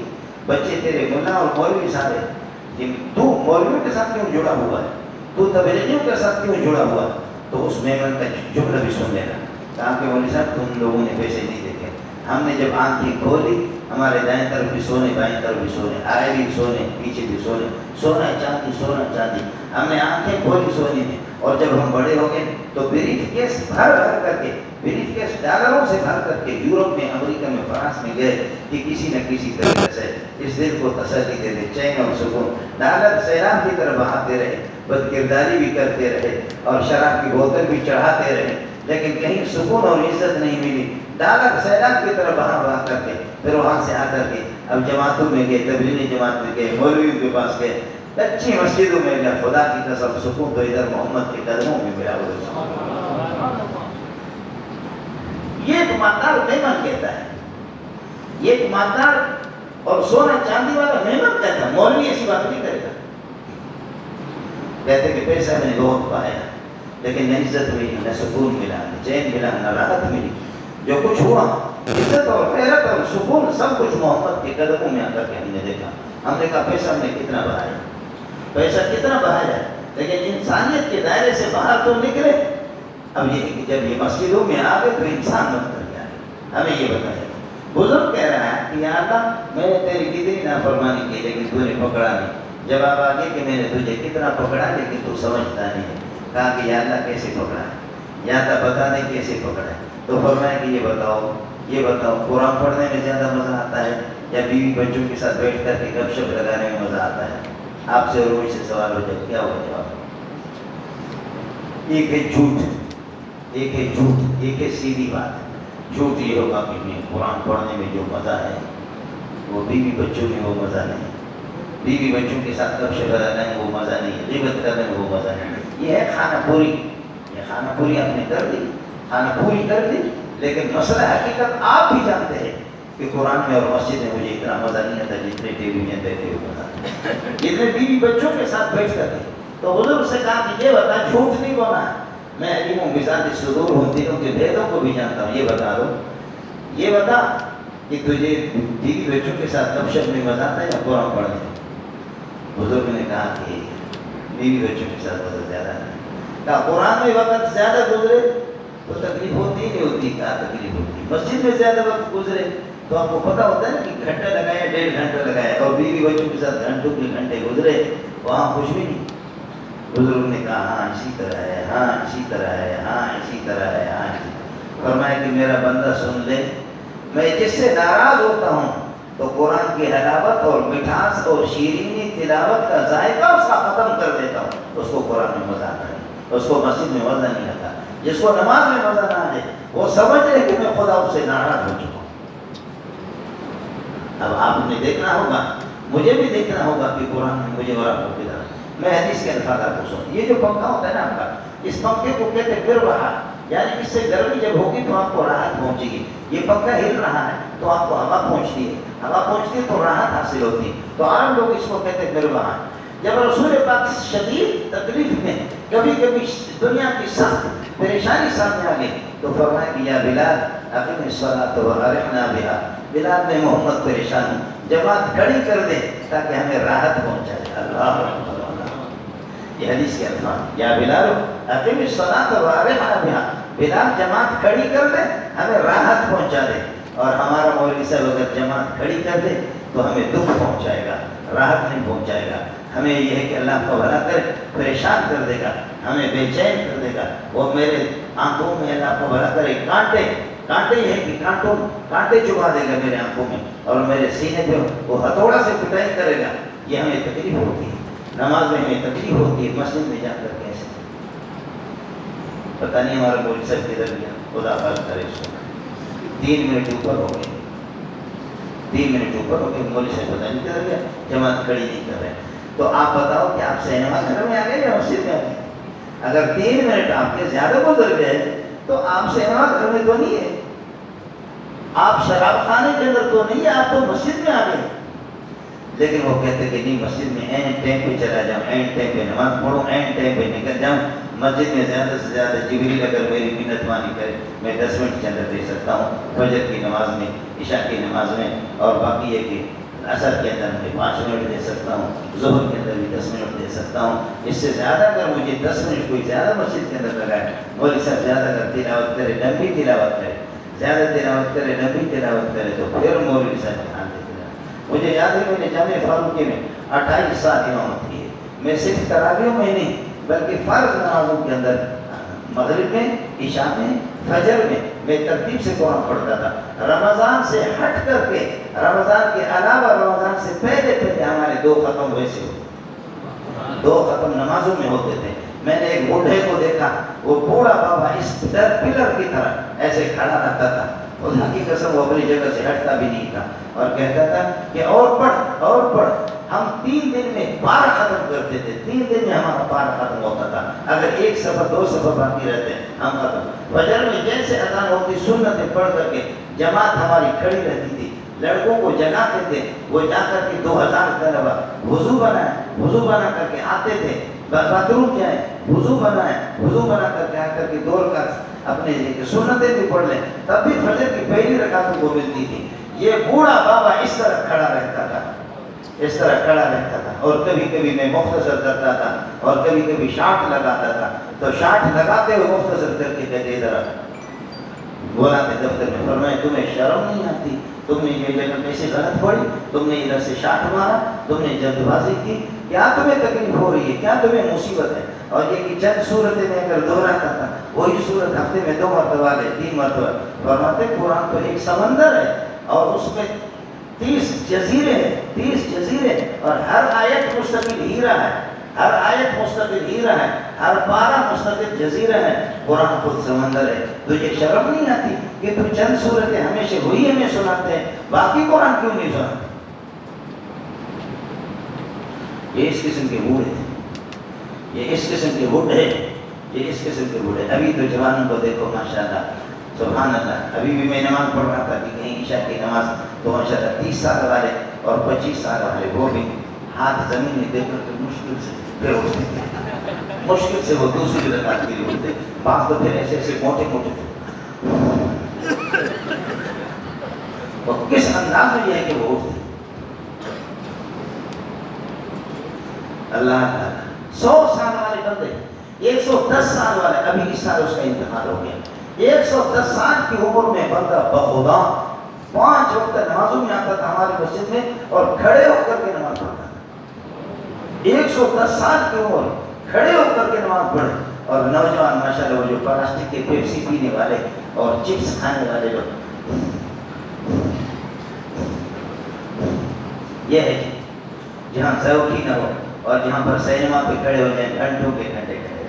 بچے تیرے ملا اور مولوی سارے، تو مولویوں کے ساتھ کیوں جڑا ہوا ہے، تو تبلیغیوں کے ساتھ کیوں جڑا ہوا ہے؟ تو اس مہمان کا جملہ بھی سن لینا. کہا کہ مولوی صاحب تم لوگوں نے پیسے نہیں دیکھے، ہم نے جب آنکھیں کھولی ہمارے دائیں طرف بھی سونے، بائیں طرف بھی سونے، آئے بھی سونے، پیچھے بھی سونے، سونا چاندی سونا چاندی. ہم نے آنکھیں کھولی سونے میں. اور جب ہم بڑے ہو گئے تو بریف کیس بھر کر کے، بریف کیس ڈالروں سے بھر کر کے یورپ میں، امریکہ میں، فرانس میں گئے کہ کسی نہ کسی طریقے سے اس دل کو تسلی دے دے، چین اور سکون. ڈالر سیلاب کی طرح بہاتے رہے، بد کرداری بھی کرتے رہے اور شراب کی بوتل بھی چڑھاتے رہے، لیکن کہیں سکون اور عزت نہیں ملی. ڈالر سیلاب کی طرح بہا کر کے پھر وہاں سے آ کر کے اب جماعتوں میں گئے، تبلیغی جماعت میں گئے، مولویوں کے پاس گئے، اچھی مسجدوں میں گیا. خدا کی قسم سکون تو ادھر محمد کے قدموں میں ملا. یہ ایک مالدار مہمان کہتا ہے، یہ ایک مالدار اور سونا چاندی والا مہمان کہتا ہے. مولوی ایسی بات نہیں کرے گا. کہتے کہ پیسہ میں نے بہت پایا لیکن نہ عزت ملی، نہ سکون ملا، نہ چین ملا، نہ راحت ملی. جو کچھ ہوا عزت اور غیرت اور سکون سب کچھ محمد کے قدموں میں آ کر کے ہم نے دیکھا. ہم نے کہا پیسہ ہم نے کتنا بڑھایا، پیسہ کتنا بڑھایا، لیکن انسانیت کے دائرے سے باہر تو نکلے. اب یہ کہ جب یہ مسجدوں میں آ گئے تو انسان بن کر گیا. ہمیں یہ بتایا بزرگ کہہ رہا ہے کہ یا اللہ میں نے تیری کتنی نافرمانی کی لیکن تو نے پکڑا نہیں. جواب آ گیا کہ میں نے تجھے کتنا پکڑا لیکن تو سمجھتا نہیں. کہا کہ یا اللہ کیسے پکڑا ہے، یا اللہ بتا دیں کیسے پکڑا ہے. تو فرمایا کہ یہ بتاؤ قرآن پڑھنے میں زیادہ مزہ آتا ہے یا بیوی بچوں کے ساتھ بیٹھ کر کے گپ شپ لگانے میں مزہ آتا ہے؟ آپ سے اور مجھ سے سوال ہو جائے کیا ہو جواب؟ ایک ہے جھوٹ، ایک ہے جھوٹ، ایک ہے سیدھی بات. جھوٹ یہ ہوگا کہ میں قرآن پڑھنے میں جو مزہ ہے وہ بیوی بچوں میں وہ مزہ نہیں، بیوی بچوں کے ساتھ گپ شپ لگانے میں وہ مزہ نہیں، غیبت کرنے میں وہ مزہ نہیں. یہ ہے خانہ پوری. یہ خانہ پوری آپ نے کر دی، خانہ پوری کر دی، لیکن مسئلہ حقیقت آپ بھی جانتے ہیں کہ قرآن میں اور مسجد میں مجھے اتنا مزہ نہیں آتا جتنے ٹی وی میں دیکھتے ہوئے مزہ، جتنے بیوی بچوں کے ساتھ بیٹھ کر کے. تو حضور سے کہا کہ یہ بتا جھوٹ نہیں بولا ہے، میں علیم و بذات صدور ہوں، دلوں کے بھیدوں کو بھی جانتا ہوں. یہ بتا دو، یہ بتا کہ تجھے بیوی بچوں کے ساتھ گپ شپ میں مزہ آتا ہے یا قرآن پڑھنے میں؟ بزرگ نے کہا کہ بیوی بچوں کے ساتھ مزہ زیادہ ہے. کہا قرآن میں وقت زیادہ گزرے تو تکلیف ہوتی نہیں ہوتی؟ کہا تکلیف ہوتی. مسجد میں زیادہ وقت گزرے تو آپ کو پتا ہوتا ہے نا کہ گھنٹہ لگایا، 1.5 گھنٹہ لگایا، اور بیوی بچوں کے ساتھ گھنٹوں کے گھنٹے گزرے وہاں کچھ بھی نہیں. بزرگ نے کہا ہاں اسی طرح ہے، ہاں اسی طرح ہے، ہاں اسی طرح ہے، ہاں اسی. فرمایا کہ میرا بندہ سن لے، میں جس سے ناراض ہوتا ہوں تو قرآن کی حلاوت اور مٹھاس اور شیرینی تلاوت کا ذائقہ اس کا ختم کر دیتا ہوں. اس کو قرآن میں مزہ آتا ہے، اس کو مسجد میں مزہ نہیں آتا. جس کو نماز میں مزہ نہ آئے وہ سمجھ لے کہ میں خدا اس سے ناراض ہو چکا ہوں. اب آپ نے دیکھنا ہوگا، مجھے بھی دیکھنا ہوگا کہ قرآن میں مجھے اور آپ کو کدھر. میں حدیث کے الفاظ آپ کو سن. یہ جو پنکھا ہوتا ہے نا آپ کا، اس پنکھے کو کہتے ہیں گر رہا، یعنی اس سے گرمی جب ہوگی تو آپ کو راحت پہنچے گی. یہ پنکھا ہل رہا ہے تو آپ کو ہوا پہنچتی ہے، ہوا پہنچتی ہے تو راحت حاصل ہوتی ہے. تو عام لوگ اس کو کہتے ہیں گر رہا. جب رسول پاک شدید تکلیف میں کبھی کبھی دنیا کی سخت پریشانی سامنے آ گئی تو فرمایا کہ یا بلال اقم الصلاۃ وارحنا بہا. بلال میں محمد پریشان ہوں، جماعت کھڑی کر دے تاکہ ہمیں راحت پہنچائے. اللہ یہ حدیث کے الفاظ، یا بلال اقم الصلاۃ وارحنا بہا. بلال جماعت کھڑی کر دے ہمیں راحت پہنچا دے. اور ہمارا مولوی صاحب اگر جماعت کھڑی کر دے تو ہمیں دکھ پہنچائے گا، راحت نہیں پہنچائے گا. ہمیں یہ ہے کہ اللہ کو بھلا کرے، پریشان کر دے گا، ہمیں بے چین کر دے گا. وہ میرے آنکھوں میں اللہ کو بھلا کرے کانٹے یہ ہے کہ کانٹے چبھا دے گا میرے آنکھوں میں، اور میرے سینے پہ وہ ہتھوڑا سے پٹائی کرے گا. یہ ہمیں تکلیف ہوتی ہے، نماز میں ہمیں تکلیف ہوتی ہے، مسجد میں جا کر کیسے پتہ نہیں ہمارا مولوی صاحب کدھر گیا. خدا پاک کرے اس کو. 3 منٹ اوپر ہو گئے، 3 منٹ اوپر ہو گئے، مولوی صاحب پتہ نہیں کدھر گیا، جماعت کھڑی نہیں کر رہے. تو آپ بتاؤ کہ آپ سینما گھر میں آ گئے یا مسجد میں آ گئے؟ اگر 3 منٹ آپ کے زیادہ گزر گئے تو آپ سینما گھر میں تو نہیں ہے، آپ شراب خانے کے اندر تو نہیں ہے، آپ تو مسجد میں آ گئے. لیکن وہ کہتے کہ نہیں مسجد میں این ٹائم پہ چلا جاؤں، این ٹائم پہ نماز پڑھوں، این ٹائم پہ نکل جاؤں مسجد میں زیادہ سے زیادہ جبریل اگر میری منت مانی کرے میں 10 منٹ کے اندر دے سکتا ہوں فجر کی نماز میں، عشاء کی نماز میں، اور باقی یہ کہ عصر کے اندر میں 5 منٹ دے سکتا ہوں، ظہر کے اندر بھی 10 منٹ دے سکتا ہوں۔ اس سے زیادہ اگر مجھے 10 منٹ کوئی زیادہ مسجد کے اندر لگائے، مولوی صاحب زیادہ اگر تلاوت کرے، لمبی تلاوت کرے، زیادہ تلاوت کرے، لمبی تلاوت کرے، تو پھر مولوی صاحب دھیان دیتے ہیں۔ مجھے یاد ہے میں نے جامع فاروقی میں 28 سال امامت کی ہے۔ میں صرف تراویح میں نہیں بلکہ فرض نمازوں کے اندر مغرب میں، عشاء میں، فجر میں ترتیب سے قرآن پڑھتا تھا۔ رمضان سے ہٹ کر کے، رمضان کے علاوہ رمضان سے پہلے ہمارے 2 ختم ویسے ہوتے، 2 ختم نمازوں میں ہوتے تھے۔ میں نے ایک بوڑھے کو دیکھا، وہ بوڑھا بابا اس پلر کی طرح ایسے کھڑا رہتا تھا، خدا کی قسم وہ اپنی جگہ سے ہٹتا بھی نہیں تھا، اور کہتا تھا کہ اور پڑھ اور پڑھ۔ ہم 3 دن میں پارہ ختم کرتے تھے، 3 دن میں ہمارا پارہ ختم ہوتا تھا۔ اگر 1 صفحہ 2 صفحہ باقی رہتے ہم ختم۔ فجر میں جیسے اذان ہوتی سنتیں پڑھ کر کے جماعت ہماری کھڑی رہتی تھی، لڑکوں کو جگاتے تھے، وہ جا کر کے 2000 طلبہ وضو بنا کر کے آتے تھے، باتھ روم جائیں، وضو بنا کر کے آ کر کے دوڑ کر اپنے سنتیں بھی پڑھ لیں، تب بھی فجر کی پہلی رکعتوں کو ملتی تھی۔ یہ بوڑھا بابا اس طرح کھڑا رہتا تھا، اس طرح کھڑا رہتا تھا، اور کبھی کبھی میں مختصر کرتا تھا اور کبھی کبھی شارٹ لگاتا تھا، تو شارٹ لگاتے ہوئے مختصر کر کے کہتے ادھر بولاتے دفتر میں، فرمایا تمہیں شرم نہیں آتی؟ تم نے یہ جگہ کیسے غلط پڑھی، تم نے ادھر سے شارٹ مارا، تم نے جلد بازی کی، کیا تمہیں تکلیف ہو رہی ہے، کیا تمہیں مصیبت ہے؟ اور یہ کہ چند صورتیں میں اگر دہراتا تھا، وہی صورت ہفتے میں 2 مرتبہ لے 3 مرتبہ۔ فرماتے قرآن تو ایک سمندر ہے اور اس میں 30 جزیرے ہیں، 30 جزیرے، اور ہر آیت مستقل ہیرا ہے، ہر آیت مستقل ہیرا ہے، ہر پارہ مستقل جزیرہ ہے۔ قرآن خود سمندر ہے۔ تجھے شرم نہیں آتی کہ تو چند صورتیں ہمیشہ وہی ہمیں سناتے ہیں، باقی قرآن کیوں نہیں سناتے؟ یہ اس قسم کے بوڑھے تھے، یہ اس قسم کے بوڑھے، یہ اس قسم کے بوڑھے۔ ابھی تو جوانوں کو دیکھو ماشاءاللہ، سبحان اللہ۔ ابھی بھی میں نماز پڑھ رہا تھا کہ کہیں عشاء کی نماز، تو ماشاءاللہ 30 سال والے اور 25 سال والے وہ بھی ہاتھ زمین میں دیکھ کر کے مشکل سے پھر اٹھتے تھے، مشکل سے وہ دوسری رکعت کے لیے اٹھتے، بعض تو پھر ایسے ایسے موٹے موٹے تھے۔ اور کس انداز میں یہ ہے کہ وہ اٹھتے، اللہ تعالیٰ 100 سال والے بندے، 110 سال والے، ابھی اس سال اس کا انتقال ہو گیا، 110 سال کی عمر میں بندہ بخدا 5 وقت نمازوں میں آتا تھا ہماری مسجد میں، اور کھڑے ہو کر کے نماز پڑھتا تھا۔ 110 سال کی عمر، کھڑے ہو کر کے نماز پڑھے۔ اور نوجوان ماشاءاللہ وہ جو پلاسٹک کے پیپسی پینے والے اور چپس کھانے والے لوگ، یہ ہے جہاں ذوق ہی نہ ہو، اور جہاں پر سینما پہ کھڑے ہو جائیں گھنٹوں کے گھنٹے کھڑے،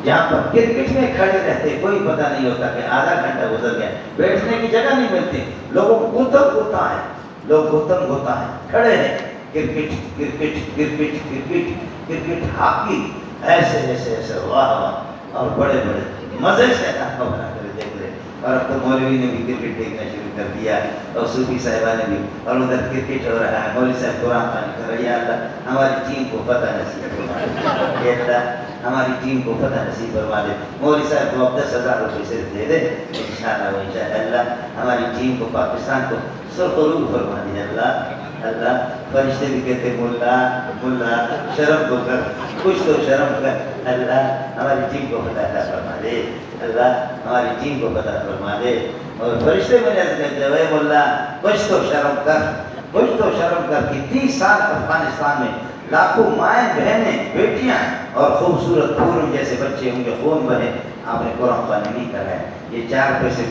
جہاں پر کرکٹ میں کھڑے رہتے، کوئی پتہ نہیں ہوتا کہ آدھا گھنٹہ گزر گیا، بیٹھنے کی جگہ نہیں ملتی، لوگوں کو گتم گتا ہے، لوگ گتم گتا ہے، کھڑے ہیں، cricket cricket cricket cricket cricket, hockey, ایسے ایسے ایسے، واہ واہ، اور بڑے بڑے مزے سے کھانا بنا کر دیکھ رہے۔ اور اب تو مولوی نے بھی کرکٹ دیکھنا شروع کر دیا، اور صوفی صاحبہ نے بھی، اور ادھر کرکٹ ہو رہا ہے، مولوی صاحب قرآن پانی کر رہے ہیں۔ اللہ ہماری ٹیم کو فتح نصیب فرما دے، یا اللہ ہماری ٹیم کو فتح نصیب فرما دے۔ مولوی صاحب کو اب 10,000 روپئے صرف دے دے، انشاءاللہ و انشاءاللہ ہماری ٹیم کو، پاکستان کو سرخروغ فرما دے۔ اللہ اللہ، فرشتے بھی کہتے مولا مولا شرم کو کر، کچھ تو شرم کر۔ اللہ ہماری ٹیم کو فتح فرما دے، اللہ ہماری ٹیم کو فتح فرما دے۔ اور فرشتے میں نے کہتے اے مولا کچھ تو شرم کر، کچھ تو شرم کر کہ 30 سال افغانستان میں لاکھوں مائیں بہنیں بیٹیاں اور خوبصورت پھولوں جیسے بچے ان کے خون بنے، آپ نے قرآن پانی نہیں کرا ہے۔ یہ 4 پیسے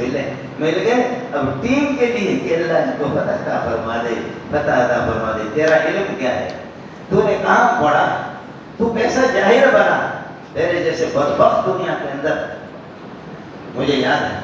مل گئے، اب ٹیم کے لیے کہ اللہ ان کو فتح عطا فرما دے، فتح عطا فرما دے۔ تیرا علم کیا ہے؟ تو نے کہاں پڑھا؟ تو کیسا جاہل بنا؟ تیرے جیسے بدبخت دنیا کے اندر، مجھے یاد ہے